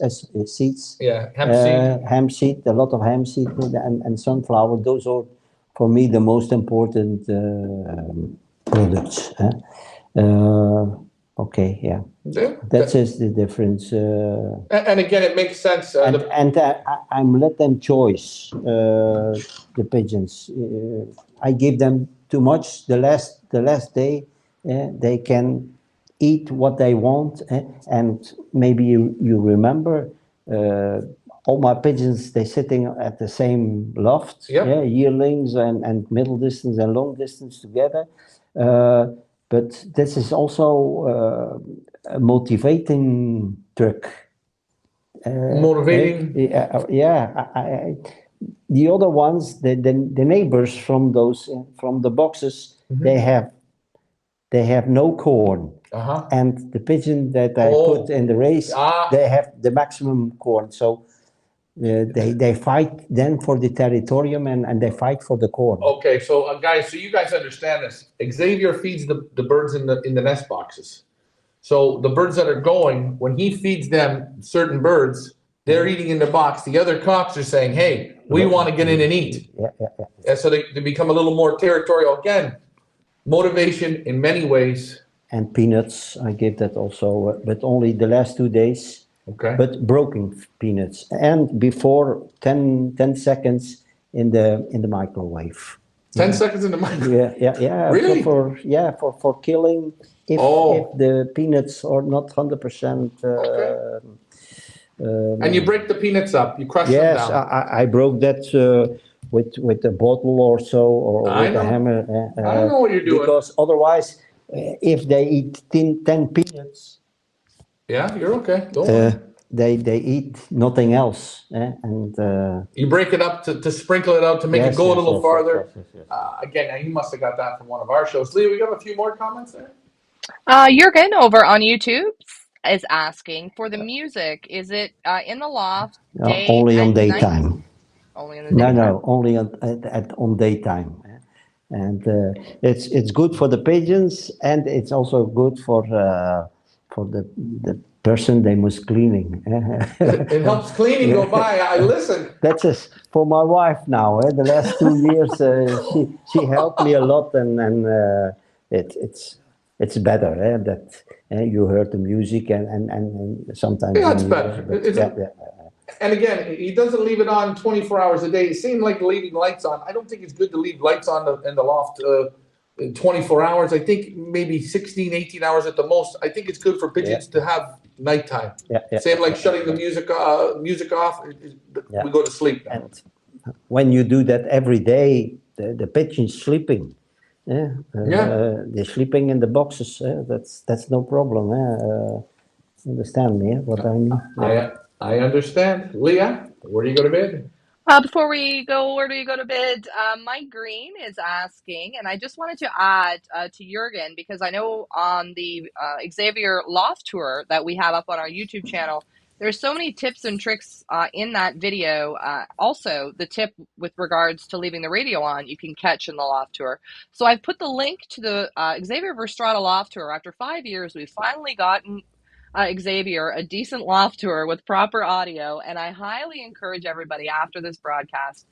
Yeah, hemp seed. Hemp seed, a lot of hemp seed and sunflower. Those are, for me, the most important products. Okay, yeah. That is the difference. And again, it makes sense. I'm let them choose the pigeons. I give them too much. The last day, they can eat what they want. And maybe you remember all my pigeons. They sitting at the same loft. Yep. Yeah, yearlings and middle distance and long distance together. But this is also a motivating trick. Motivating? The other ones, the neighbors from the boxes, mm-hmm. they have no corn. Uh-huh. And the pigeon that I put in the race, they have the maximum corn. So they fight then for the territorium and they fight for the corn. Okay, so guys, so you guys understand this. Xavier feeds the birds in the nest boxes. So the birds that are going, when he feeds them certain birds, they're eating in the box. The other cocks are saying, hey, we want to get in and eat. Yeah. So they become a little more territorial. Again, motivation in many ways. And peanuts, I give that also, but only the last 2 days. Okay. But broken peanuts, and before 10 seconds in the microwave. 10 seconds in the microwave? Yeah. Really? For killing, if the peanuts are not 100%. And you break the peanuts up, you crush them down. Yes, I broke that with a bottle or so, or with a hammer. I don't know what you're doing. Because otherwise, if they eat 10 peanuts, yeah, you're okay. Don't worry. They eat nothing else, and you break it up to sprinkle it out to make it go a little farther. Yes. Again, you must have got that from one of our shows. Leah, we got a few more comments there. Jürgen over on YouTube is asking for the music. Is it in the loft day only on and daytime? Night? Only in the daytime. No, only on daytime. And it's good for the pigeons, and it's also good for the person they must cleaning. It helps cleaning go by. I listen. That's for my wife now. The last 2 years, she helped me a lot, and it's better that you heard the music and sometimes. Yeah, it's better. And again, he doesn't leave it on 24 hours a day. It seemed like leaving lights on. I don't think it's good to leave lights on in the loft 24 hours. I think maybe 16, 18 hours at the most. I think it's good for pigeons to have nighttime. Same like shutting the music off. We go to sleep now. And when you do that every day, the pigeon's sleeping. They're sleeping in the boxes. That's no problem. Understand me? What I mean? I understand. Leah, where do you go to bed? Before we go, where do you go to bed? Mike Green is asking, and I just wanted to add to Jürgen, because I know on the Xavier Loft tour that we have up on our YouTube channel, there's so many tips and tricks in that video. Also, the tip with regards to leaving the radio on, you can catch in the Loft tour. So I've put the link to the Xavier Verstrada Loft tour. After 5 years, we've finally gotten Xavier a decent loft tour with proper audio, and I highly encourage everybody after this broadcast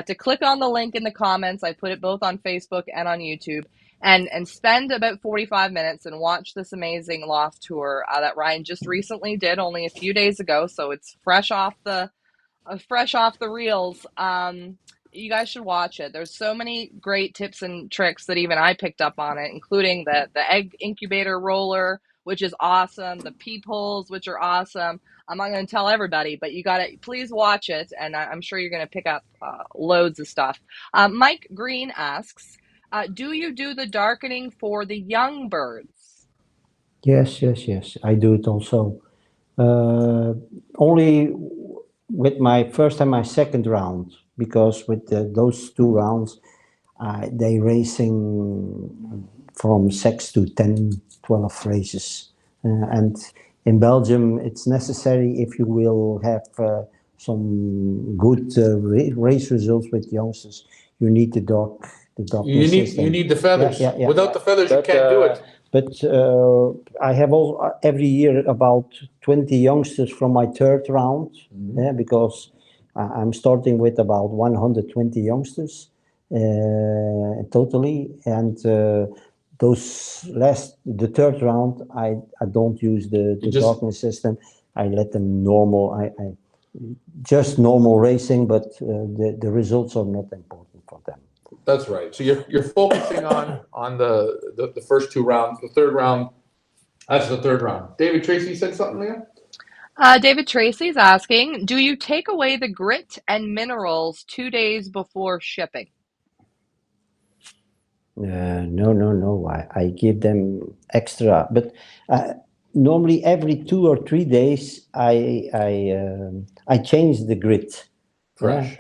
to click on the link in the comments. I put it both on Facebook and on YouTube, and spend about 45 minutes and watch this amazing loft tour that Ryan just recently did only a few days ago, so it's fresh off the reels. You guys should watch it. There's so many great tips and tricks that even I picked up on it, including the egg incubator roller, which is awesome, the peepholes, which are awesome. I'm not going to tell everybody, but you got to please watch it, and I'm sure you're going to pick up loads of stuff. Mike Green asks, do you do the darkening for the young birds? Yes. I do it also. Only with my first and my second round, because with those 2 rounds, they racing from 6 to 10, 12 races. And in Belgium, it's necessary if you will have some good race results with youngsters. You need the dark. You need the feathers. Without the feathers, you can't do it. But I have every year about 20 youngsters from my 3rd round, because I'm starting with about 120 youngsters totally, and the 3rd round, I don't use the darkness system. I let them normal. I just normal racing, but the results are not important for them. That's right. So you're focusing on the first 2 rounds. The 3rd round, that's the 3rd round. David Tracy said something, Leah? David Tracy is asking, do you take away the grit and minerals 2 days before shipping? No. I give them extra, but normally every 2 or 3 days I change the grit. Fresh.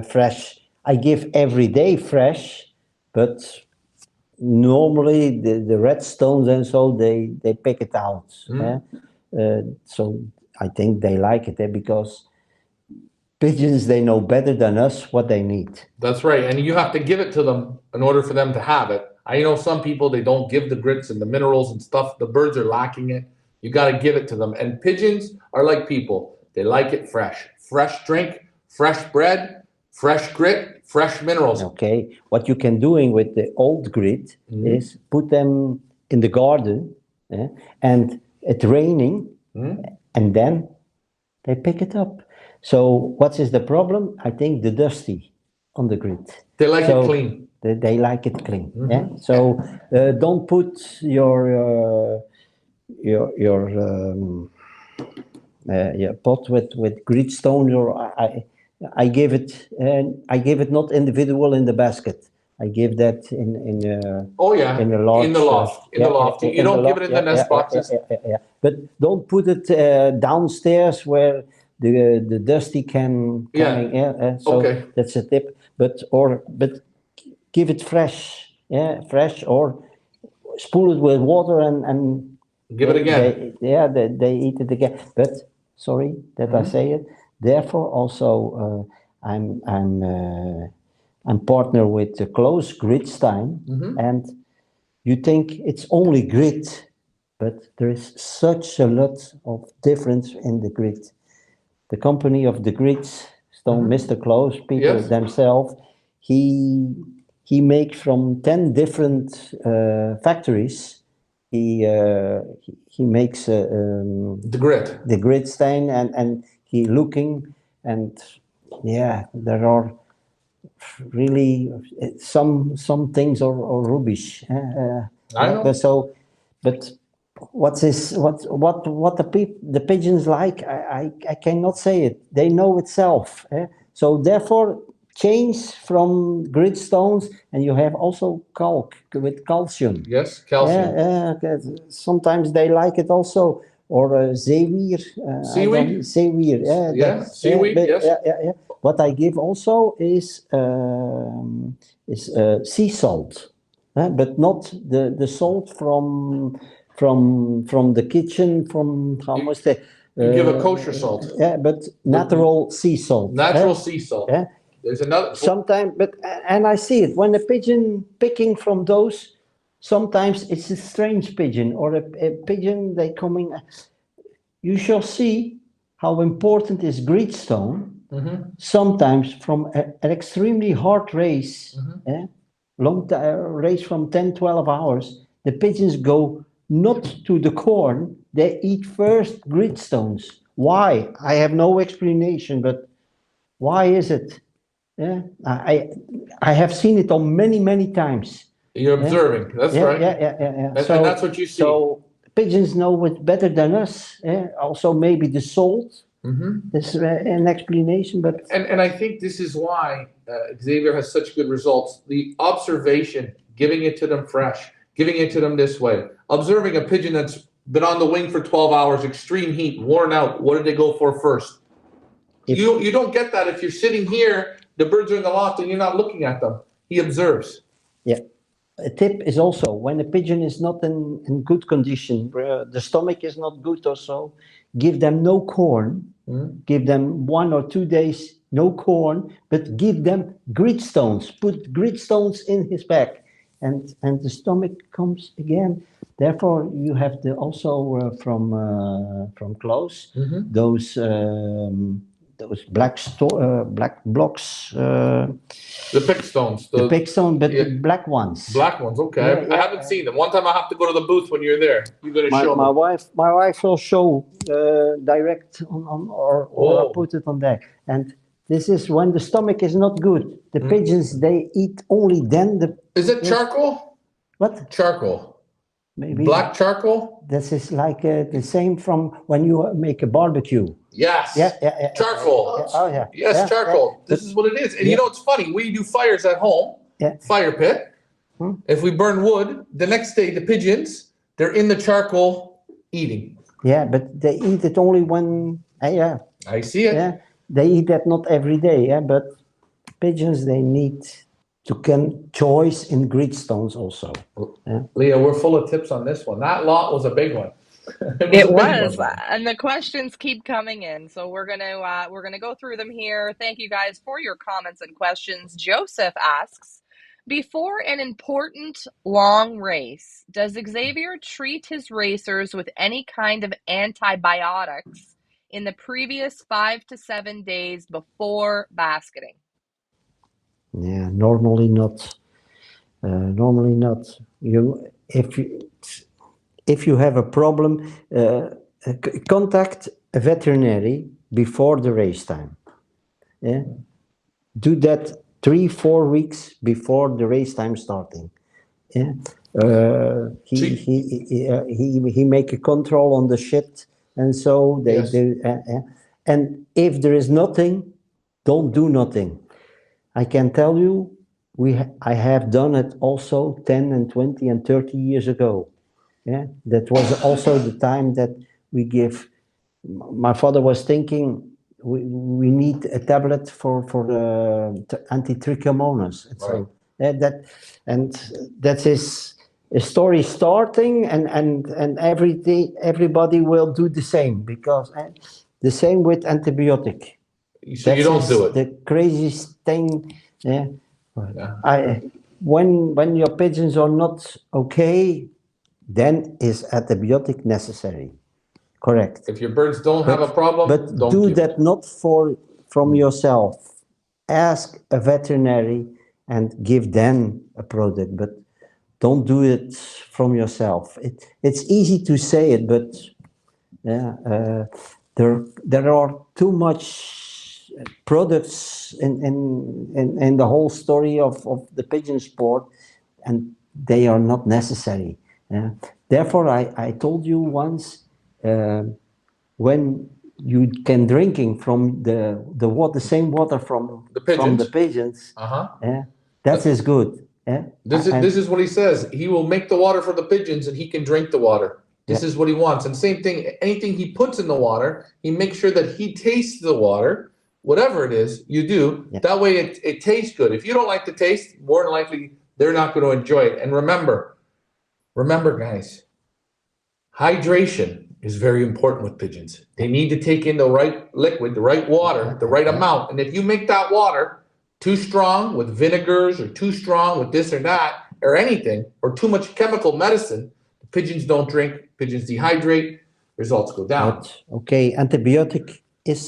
Fresh. I give every day fresh, but normally the red stones and so they pick it out. So I think they like it because pigeons, they know better than us what they need. That's right, and you have to give it to them in order for them to have it. I know some people, they don't give the grits and the minerals and stuff. The birds are lacking it. You got to give it to them. And pigeons are like people. They like it fresh. Fresh drink, fresh bread, fresh grit, fresh minerals. Okay, what you can doing with the old grit is put them in the garden, and it's raining, and then they pick it up. So what is the problem? I think the dusty on the grit. They like it clean. They like it clean. Yeah. So don't put your pot with gritstone. I give it not individual in the basket. I give that in a large in the loft. You don't give it in the nest boxes. But don't put it downstairs where the dusty can coming. So that's a tip. But give it fresh. Fresh, or spool it with water and give it again. They eat it again. But sorry that I say it. Therefore, also I'm partner with the close Gritstein, and you think it's only grit, but there is such a lot of difference in the grit. The company of the grits, Mr. Close, people themselves, he makes from 10 different factories. He makes the grit stain, and he looking, and there are really some things are rubbish. I know. But what the pigeons like, I cannot say it. They know itself. So therefore, change from gritstones, and you have also calc with calcium. Yes, calcium. Sometimes they like it also, or seaweed. Seaweed. Seaweed. Seaweed. Yes. What I give also is sea salt, but not the salt from the kitchen, from how much they. You give a kosher salt. But natural sea salt. Natural sea salt. There's another. Sometimes, and I see it when the pigeon picking from those. Sometimes it's a strange pigeon, or a pigeon they coming. You shall see how important is gritstone. Sometimes from an extremely hard race, long race from 10-12 hours, the pigeons go not to the corn, they eat first gritstones. Why? I have no explanation, but why is it? I have seen it on many times. You're observing. That's right. And that's what you see. So pigeons know it better than us. Also, maybe the salt. There's an explanation, but and I think this is why Xavier has such good results. The observation, giving it to them fresh, giving it to them this way, observing a pigeon that's been on the wing for 12 hours, extreme heat, worn out. What did they go for first? You don't get that if you're sitting here. The birds are in the loft and you're not looking at them. He observes. Yeah. A tip is also when the pigeon is not in good condition, the stomach is not good or so, give them no corn. Give them 1 or 2 days no corn, but give them gritstones. Put gritstones in his back, and the stomach comes again. Therefore, you have also from Klaus those black blocks. The pick stones. The pick stone, but the black ones. Black ones, okay. I haven't seen them. One time I have to go to the booth when you're there. You're going to show me. My wife will show direct on or put it on there. And this is when the stomach is not good. The pigeons, they eat only then. Is it charcoal? What? Charcoal. Maybe. Black charcoal? This is like the same from when you make a barbecue. Yes. Yeah. Charcoal. Yes, charcoal. This is what it is. And you know, it's funny. We do fires at home. Fire pit. If we burn wood, the next day the pigeons, they're in the charcoal eating. Yeah, but they eat it only when. I see it. Yeah, they eat that not every day. But pigeons, they need to can choice in gritstones also. Leah, we're full of tips on this one. That lot was a big one. It was, and the questions keep coming in, so we're gonna go through them here. Thank you guys for your comments and questions. Joseph asks, before an important long race, does Xavier treat his racers with any kind of antibiotics in the previous 5 to 7 days before basketing? Yeah, normally not. Normally not. If you have a problem, contact a veterinary before the race time. Yeah, do that 3-4 weeks before the race time starting. Yeah, he make a control on the shit, and so they Yes. do. And if there is nothing, don't do nothing. I can tell you, I have done it also 10 and 20 and 30 years ago. Yeah, that was also the time that we give. My father was thinking we need a tablet for the anti-trichomonas. Right. So and that is a story starting, and everybody will do the same, because the same with antibiotic. So you don't do it. The craziest thing. Yeah. Yeah. When your pigeons are not okay, then is antibiotic necessary. Correct. If your birds don't have a problem, But don't do give that it. not from yourself. Ask a veterinary and give them a product, but don't do it from yourself. It's easy to say it, but yeah, there are too much products in the whole story of the pigeon sport, and they are not necessary. Yeah. Therefore, I told you once, when you can drinking from the water, same water from The pigeons. from the pigeons, yeah, that is good. Yeah. This is what he says. He will make the water for the pigeons, and he can drink the water. This is what he wants. And same thing, anything he puts in the water, he makes sure that he tastes the water, whatever it is you do. Yeah. That way it tastes good. If you don't like the taste, more than likely they're not going to enjoy it. And remember, guys, hydration is very important with pigeons. They need to take in the right liquid, the right water, the right amount. And if you make that water too strong with vinegars, or too strong with this or that, or anything, or too much chemical medicine, the pigeons don't drink, pigeons dehydrate, results go down. But, okay, antibiotic is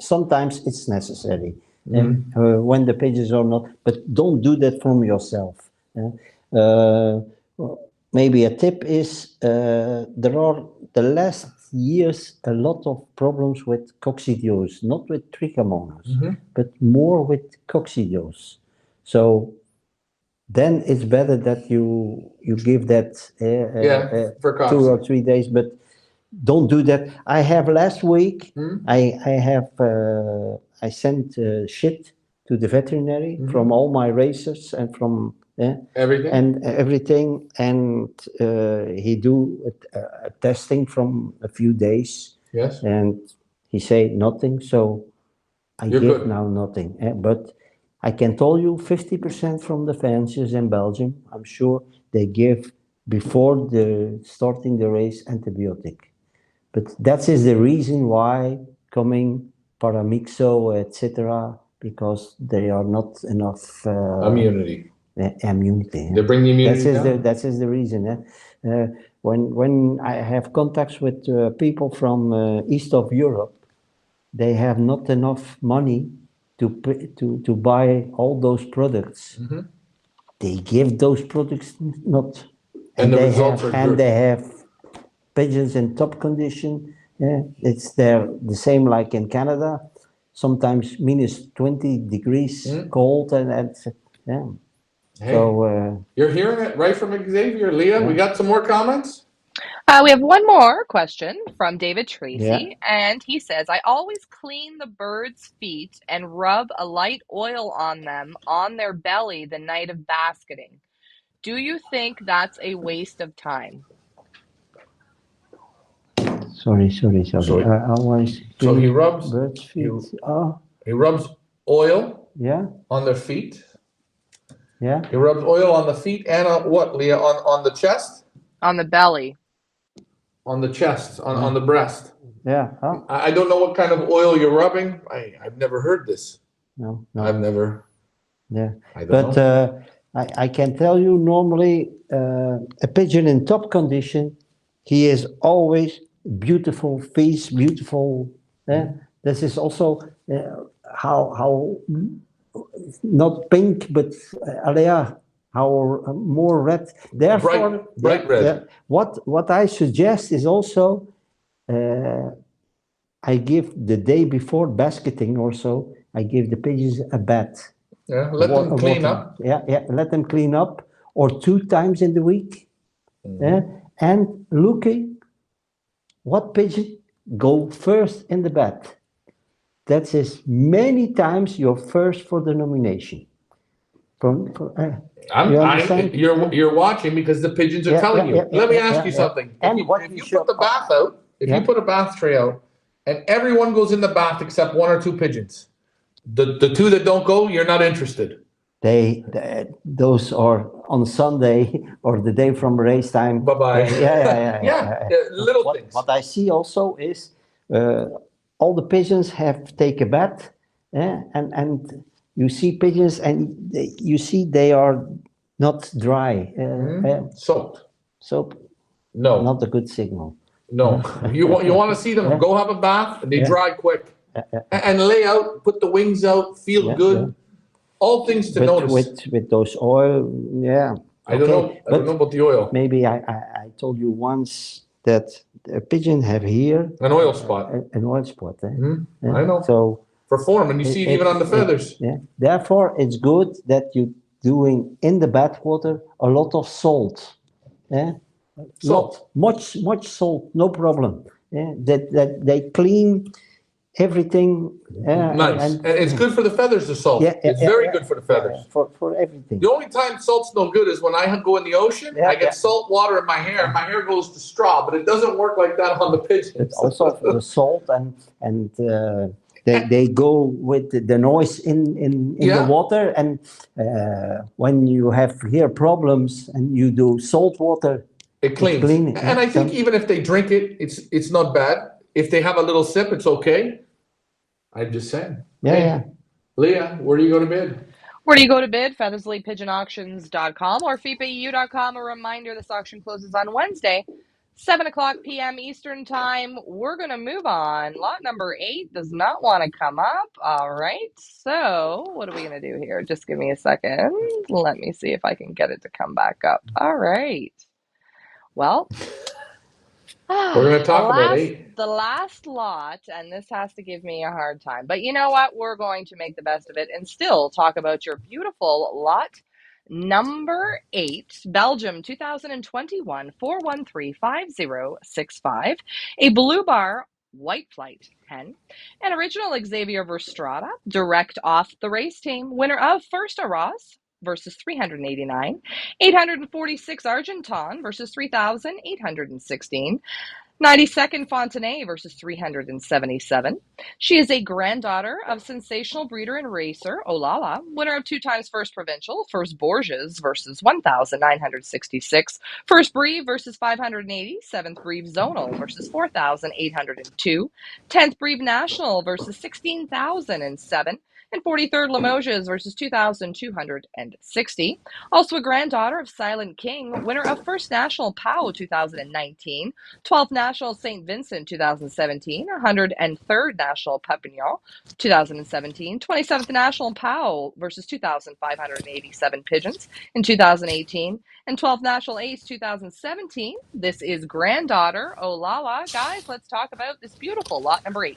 sometimes it's necessary when the pigeons are not, but don't do that from yourself. Maybe a tip is, there are the last years a lot of problems with coccidios, not with trichomonas, but more with coccidios. So then it's better that you give that for 2 or 3 days, but don't do that. I have last week, I sent shit to the veterinary from all my racers and from everything, and he do a testing from a few days. Yes. And he said nothing, so You're give good. now nothing. But I can tell you 50% from the fanciers in Belgium, I'm sure they give before starting the race antibiotic. But that is the reason why coming Paramixo, etc., because they are not enough Immunity. Immunity. They bring the immunity down. That is the reason. When I have contacts with people from east of Europe, they have not enough money to buy all those products. They give those products not, and the results are good. They have pigeons in top condition. Yeah, it's the same like in Canada, sometimes minus 20 degrees cold, and yeah. Hey, so you're hearing it right from Xavier. Leah, we got some more comments? We have one more question from David Tracy, Yeah. and he says, I always clean the birds' feet and rub a light oil on them on their belly the night of basketing. Do you think that's a waste of time? Sorry. So- Always So he clean rubs birds' feet. he rubs oil Yeah. on their feet. Yeah. He rubs oil on the feet and on what, Leah? On the chest? On the belly. On the chest, on the breast. Yeah. I don't know what kind of oil you're rubbing. I've never heard this. No. I've never. Yeah. I don't know. I can tell you normally a pigeon in top condition, he is always beautiful face, beautiful This is also how not pink, but how more red. Therefore, bright red. What I suggest is also I give the day before basketing also. I give the pigeons a bath. Yeah, let them clean up. Yeah, let them clean up, or 2 times in the week. And looking what pigeon go first in the bath. That is many times your first for the nomination. You're watching because the pigeons are telling you. Let me ask you something. And if you put the bath out, if you put a bath tray out, and everyone goes in the bath except 1 or 2 pigeons, the 2 that don't go, you're not interested. Those are on Sunday or the day from race time. Bye-bye. Yeah. Little things. What I see also is all the pigeons have take a bath, and you see pigeons and you see they are not dry. Soaked. Soap. No. Not a good signal. No. You want to see them go have a bath and they dry quick. And lay out, put the wings out, feel good. All things to notice. With those oil, I don't know about the oil. Maybe I told you once that a pigeon have here an oil spot. An oil spot. I know. So for form, and you see it even on the feathers. Therefore, it's good that you doing in the bathwater a lot of salt. Salt. Much salt, no problem. That they clean everything. Nice. And it's good for the feathers, the salt. It's very good for the feathers. For everything. The only time salt's no good is when I go in the ocean, I get salt water in my hair, and my hair goes to straw, but it doesn't work like that on the pigeons. It's also for the salt and they go with the noise in the water, and when you have here problems and you do salt water, it cleans. And I think even if they drink it, it's not bad. If they have a little sip, it's okay. I'm just saying. Leah, where do you go to bid? Where do you go to bid? FeathersleyPigeonAuctions.com or FIPAEU.com. A reminder, this auction closes on Wednesday, 7:00 p.m. Eastern Time. We're going to move on. Lot number 8 does not want to come up. All right. So what are we going to do here? Just give me a second. Let me see if I can get it to come back up. All right. Well, we're going to talk about 8. The last lot, and this has to give me a hard time, but you know what? We're going to make the best of it and still talk about your beautiful lot number 8, Belgium 2021 4135065, a blue bar white flight hen, an original Xavier Verstrada, direct off the race team, winner of First Arras versus 389, 846 Argenton versus 3,816, 92nd Fontenay versus 377. She is a granddaughter of sensational breeder and racer Olala, winner of 2 times First Provincial, First Borges versus 1,966, First Breve versus 580, 7th Breve Zonal versus 4,802, 10th Breve National versus 16,007, and 43rd Limoges versus 2,260. Also a granddaughter of Silent King, winner of First National POW 2019, 12th National St. Vincent 2017, 103rd National Papillon 2017, 27th National POW versus 2,587 pigeons in 2018, and 12th National Ace 2017. This is granddaughter Olala. Guys, let's talk about this beautiful lot number 8.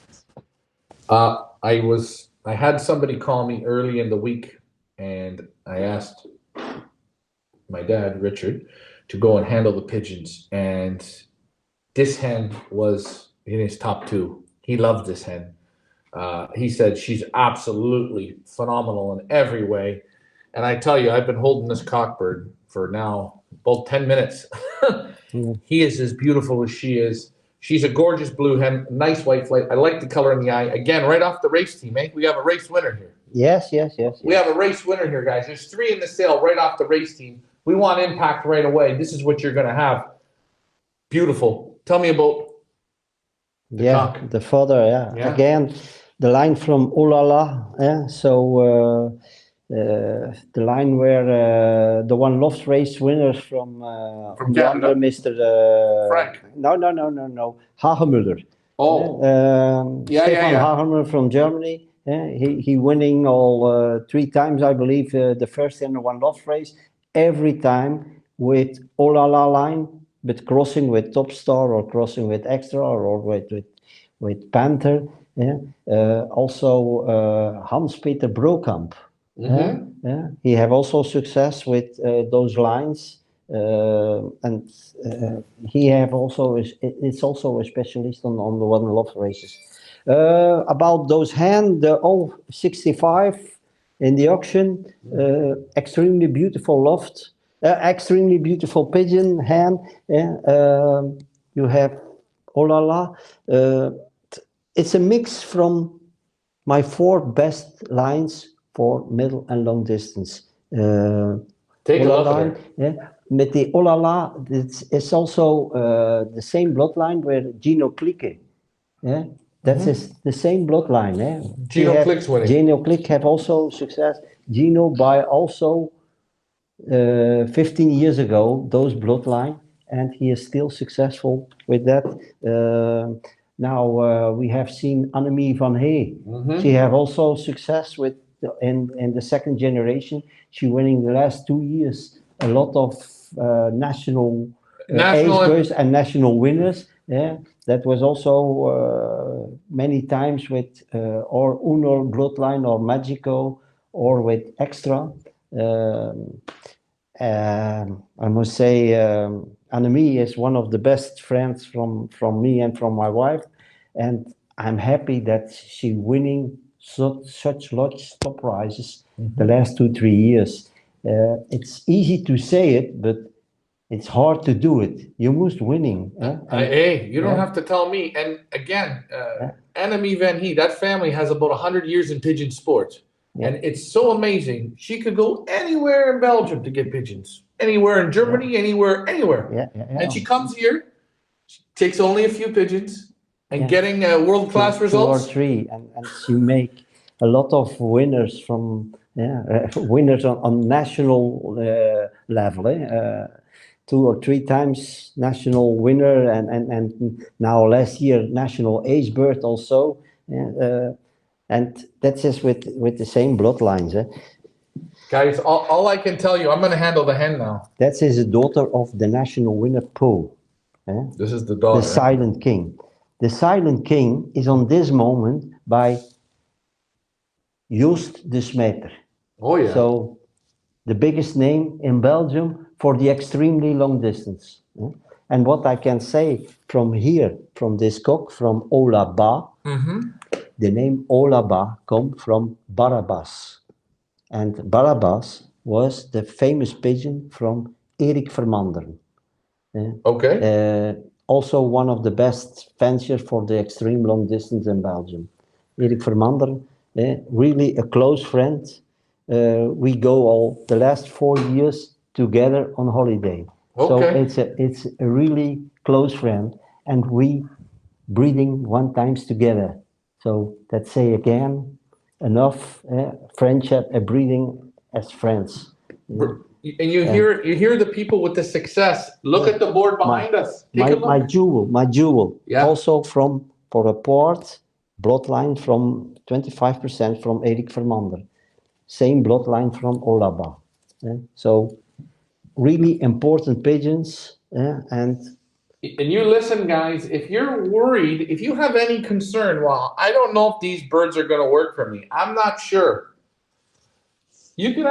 I had somebody call me early in the week, and I asked my dad, Richard, to go and handle the pigeons. And this hen was in his top 2. He loved this hen. He said she's absolutely phenomenal in every way. And I tell you, I've been holding this cockbird for now about 10 minutes. He is as beautiful as she is. She's a gorgeous blue hen, nice white flight. I like the color in the eye. Again, right off the race team, eh? We have a race winner here. Yes. We have a race winner here, guys. There's 3 in the sale right off the race team. We want impact right away. This is what you're going to have. Beautiful. Tell me about the cock. The father, Again, the line from Olala. So the line where the one Loft race winners from Canada, Mr. Frank. No. Hagemuller. Oh, Stefan yeah. Hagener from Germany. He winning all 3 times, I believe, the first and one Loft race. Every time with Olala line, but crossing with Top Star or crossing with Extra or with Panther. Yeah. Also Hans-Peter Brokamp. He have also success with those lines. And he have also it's also a specialist on the one Loft races. About those hand, the 65 in the auction, extremely beautiful Loft, extremely beautiful Pigeon hand. You have Olala. It's a mix from my 4 best lines for middle and long distance. Take a look at her. Yeah. Met the Olala, it's also the same bloodline where Gino Clique. Yeah, that is the same bloodline. Gino Clique's winning. Gino Clique have also success. Gino by also 15 years ago those bloodline, and he is still successful with that. Now we have seen Annemie van Hey. She have also success with in the second generation. She winning the last 2 years a lot of national ace and national winners. Yeah, that was also many times with or Uno bloodline or Magico or with Extra. I must say, Annemie is one of the best friends from me and from my wife, and I'm happy that she winning such large top prizes the last 2-3 years. It's easy to say it, but it's hard to do it. You must winning. Hey, you don't have to tell me. And again, Annemie van He, that family has about 100 years in pigeon sport. Yeah. And it's so amazing. She could go anywhere in Belgium to get pigeons. Anywhere in Germany, anywhere. And she comes here, she takes only a few pigeons, and getting world-class results. 2 or 3, and she make a lot of winners from winners on national level. 2 or 3 times national winner, and now last year national ace bird also. And that's just with the same bloodlines. Guys, all I can tell you, I'm going to handle the hen now. That is a daughter of the national winner, Poe. This is the daughter. The Silent King. The Silent King is on this moment by Joost de Smeter. Oh, yeah. So the biggest name in Belgium for the extremely long distance. And what I can say from here, from this cock, from Olaba, the name Olaba comes from Barabbas. And Barabbas was the famous pigeon from Erik Vermanderen. Also one of the best fanciers for the extreme long distance in Belgium. Erik Vermanderen, really a close friend. We go all the last 4 years together on holiday. So it's a really close friend, and we breeding 1 times together. So let's say again, enough friendship, breeding as friends. And you hear the people with the success. Look at the board behind us. Take a look. My jewel. Yeah. Also for a port bloodline from 25% from Erik Vermander. Same bloodline from Olaba. So really important pigeons. And you listen, guys, if you're worried, if you have any concern, well, I don't know if these birds are going to work for me. I'm not sure. You can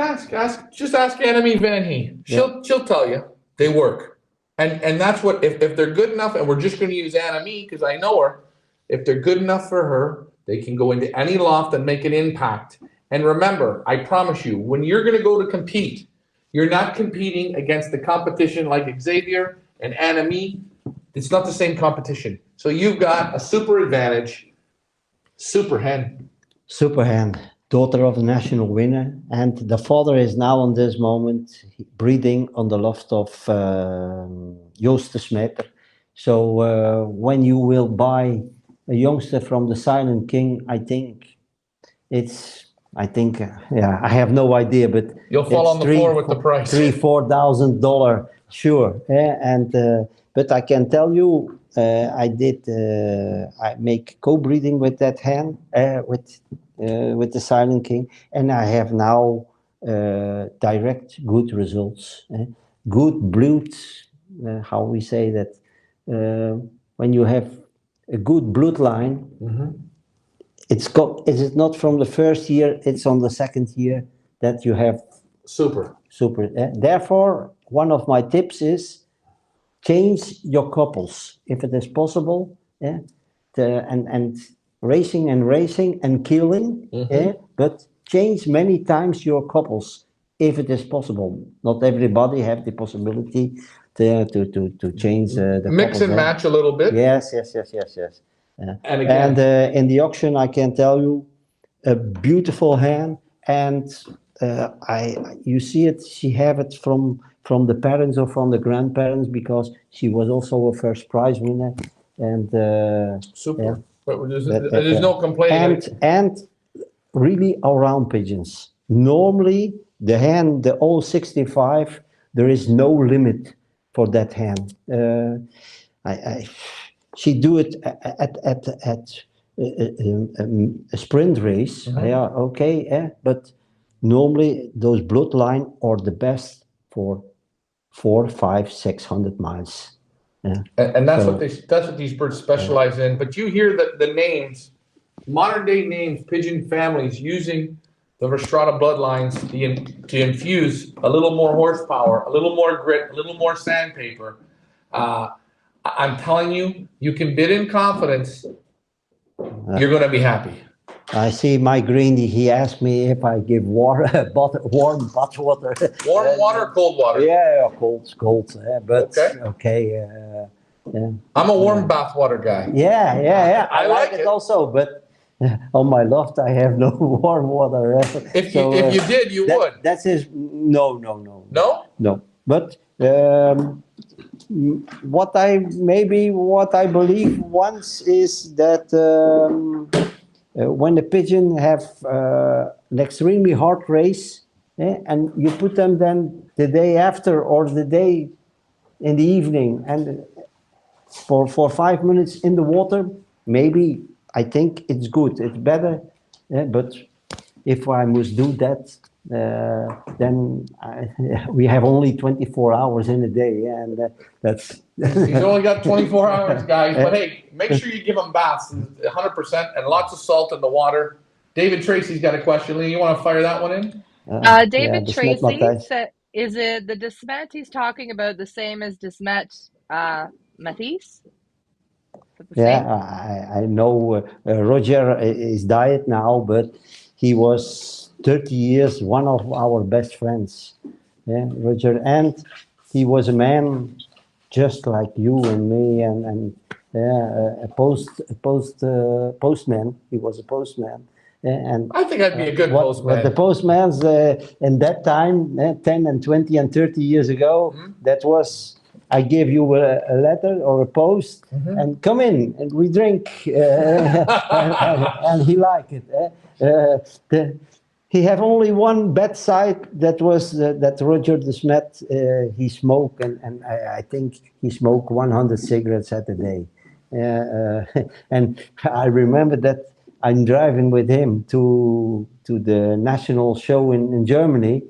just ask Annemie van He. She'll tell you they work. And that's what, if they're good enough, and we're just going to use Annemie because I know her, if they're good enough for her, they can go into any loft and make an impact. And remember, I promise you, when you're going to go to compete, you're not competing against the competition like Xavier and Annemie. It's not the same competition. So you've got a super advantage. Super hen. Super hen, daughter of a national winner. And the father is now on this moment breeding on the loft of Joost de Smeter. So when you will buy a youngster from the Silent King, I think, I have no idea, but you'll fall on the floor with the price. $3,000-4,000, sure. And but I can tell you, I did. I make co-breeding with that hen, with the Silent King, and I have now direct good results. Good blood. How we say that? When you have a good bloodline, it is not from the first year; it's on the second year that you have Super. super. Therefore, one of my tips is change your couples if it is possible. And racing and killing, but change many times your couples if it is possible. Not everybody have the possibility to change the Mix couples, and match a little bit. Yes. And again, In the auction, I can tell you, a beautiful hen, and you see it. She have it from the parents or from the grandparents because she was also a first prize winner, and super. But there's no complaining. And really around pigeons. Normally, the hen, the old 65, there is no limit for that hen. She do it at a sprint race. Yeah, okay, but normally those bloodline are the best for 4, 5, 600 miles. And that's what these birds specialize in. But you hear the names, modern day names, pigeon families using the Verstrada bloodlines to infuse a little more horsepower, a little more grit, a little more sandpaper. I'm telling you, you can bid in confidence. You're going to be happy. I see my greenie. He asked me if I give warm bath water. Warm water, or cold water? Yeah, cold. But okay. I'm a warm bath water guy. Yeah. I like it also, but on my loft I have no warm water. If you did, you would. That's his. No. No. But what I believe once is that when the pigeon have an extremely hard race, and you put them then the day after or the day in the evening, and for 5 minutes in the water, maybe I think it's good. It's better, but if I must do that, then we have only 24 hours in a day, and that's. He's only got 24 hours, guys. But hey, make sure you give them baths, 100%, and lots of salt in the water. David Tracy's got a question. Lee, you want to fire that one in? David Tracy said, "Is it the de Smet he's talking about the same as de Smet Matisse?" I know Roger is died now, but he was 30 years one of our best friends. Roger, and he was a man just like you and me, and a postman. He was a postman. And I think I'd be a good postman. But the postman's in that time, 10 and 20 and 30 years ago, that was, I gave you a letter or a post, and come in and we drink, and he liked it. He have only one bad side, that was that Roger de Smet, he smoked, and I think he smoked 100 cigarettes a day. And I remember that I'm driving with him to the national show in Germany,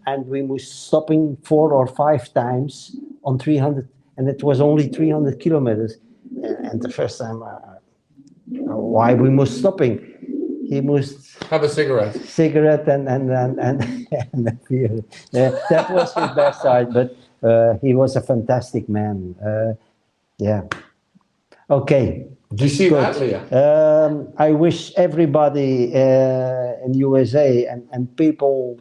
and we were stopping 4 or 5 times on 300, and it was only 300 kilometers. And the first time, why we must stopping? He must have a cigarette. And a beer. That was his best side, but he was a fantastic man. Okay. Do you see that, Leah? I wish everybody in USA and people,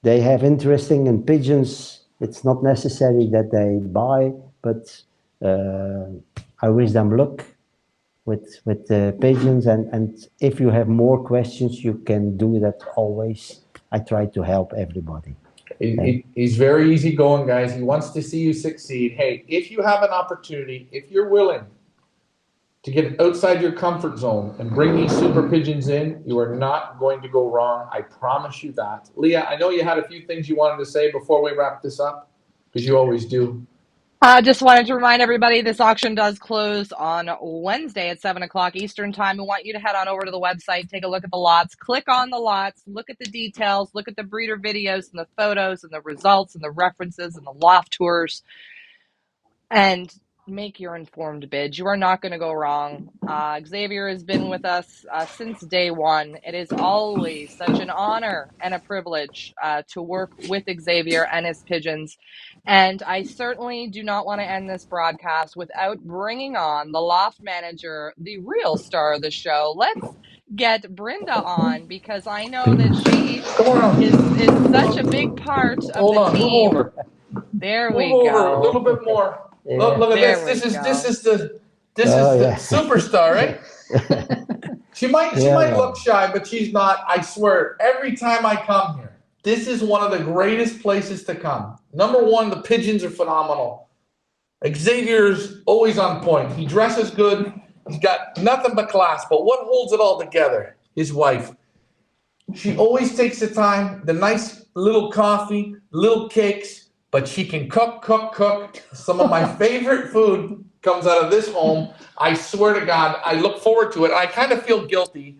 they have interesting in pigeons. It's not necessary that they buy, but I wish them luck with pigeons. And if you have more questions, you can do that always. I try to help everybody. He's very easygoing, guys. He wants to see you succeed. Hey, if you have an opportunity, if you're willing to get outside your comfort zone and bring these super pigeons in, you are not going to go wrong. I promise you that. Leah, I know you had a few things you wanted to say before we wrap this up, because you always do. Just wanted to remind everybody this auction does close on Wednesday at 7 o'clock Eastern Time. We want you to head on over to the website, take a look at the lots, click on the lots, look at the details, look at the breeder videos and the photos and the results and the references and the loft tours, and make your informed bid. You are not going to go wrong. Xavier has been with us since day one. It is always such an honor and a privilege to work with Xavier and his pigeons. And I certainly do not want to end this broadcast without bringing on the loft manager, the real star of the show. Let's get Brenda on, because I know that she Come is such on. a big part of Hold the on. Move team. over. There Move we over a little go. bit more. Yeah. Look at There this. we This go. is the Yeah. superstar, right? She might Yeah. look shy, but she's not. I swear, every time I come here, this is one of the greatest places to come. Number one, the pigeons are phenomenal. Xavier's always on point. He dresses good. He's got nothing but class. But what holds it all together? His wife. She always takes the time, the nice little coffee, little cakes, but she can cook. Some of my favorite food comes out of this home. I swear to God, I look forward to it. I kind of feel guilty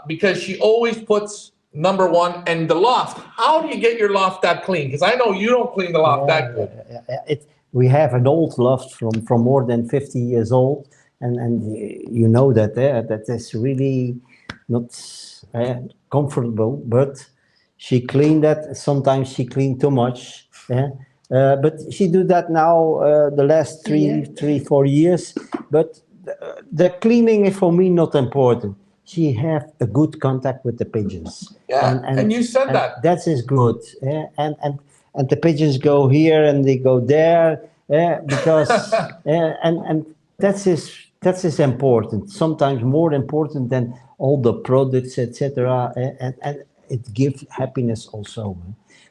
because she always puts number one. And the loft, how do you get your loft that clean? Because I know you don't clean the loft that good. We have an old loft from more than 50 years old, and you know that that is really not comfortable. But she cleaned that. Sometimes she cleaned too much. But she do that now the last 4 years. But the cleaning is for me not important. She have a good contact with the pigeons. Yeah, and you said that. That is good. And the pigeons go here and they go there because and that is important. Sometimes more important than all the products, etc. And it gives happiness also.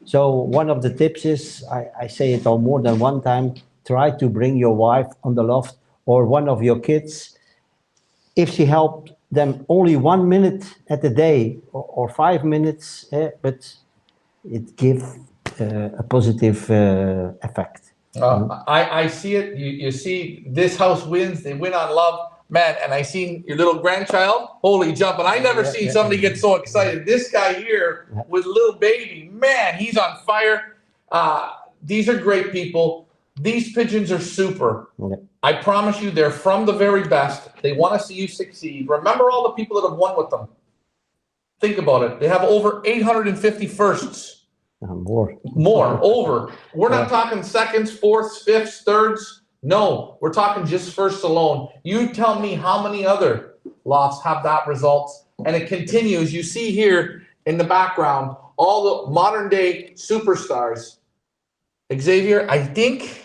So one of the tips is I say it all more than one time. Try to bring your wife on the loft or one of your kids. If she helped them only 1 minute at a day or 5 minutes, but it gives a positive effect. I see it. You see, this house wins. They win on love, man. And I seen your little grandchild, holy jump! And I never seen somebody get so excited. This guy here with little baby, man, he's on fire. These are great people. These pigeons are super. I promise you, they're from the very best. They want to see you succeed. Remember all the people that have won with them. Think about it. They have over 850 firsts. More. Over. We're not talking seconds, fourths, fifths, thirds. No, we're talking just firsts alone. You tell me how many other lofts have that result. And it continues. You see here in the background, all the modern day superstars. Xavier, I think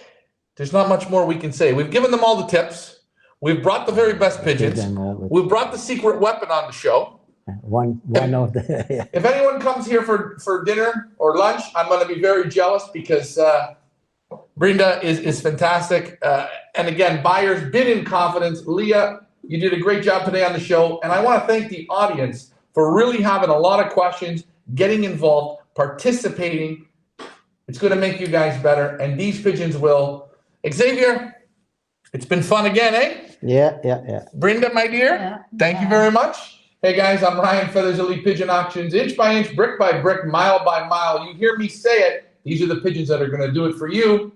there's not much more we can say. We've given them all the tips. We've brought the very best pigeons. We've brought the secret weapon on the show. One of the. If anyone comes here for dinner or lunch, I'm going to be very jealous because Brenda is fantastic. And again, buyers bid in confidence. Leah, you did a great job today on the show. And I want to thank the audience for really having a lot of questions, getting involved, participating. It's going to make you guys better. And these pigeons will. Xavier, it's been fun again, eh? Yeah. Brenda, my dear, thank you very much. Hey guys, I'm Ryan, Feathers Elite Pigeon Auctions, inch by inch, brick by brick, mile by mile. You hear me say it. These are the pigeons that are going to do it for you.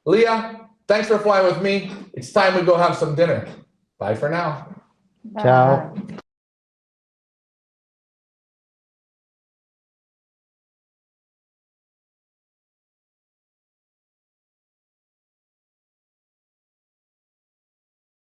Leah, thanks for flying with me. It's time we go have some dinner. Bye for now. Ciao.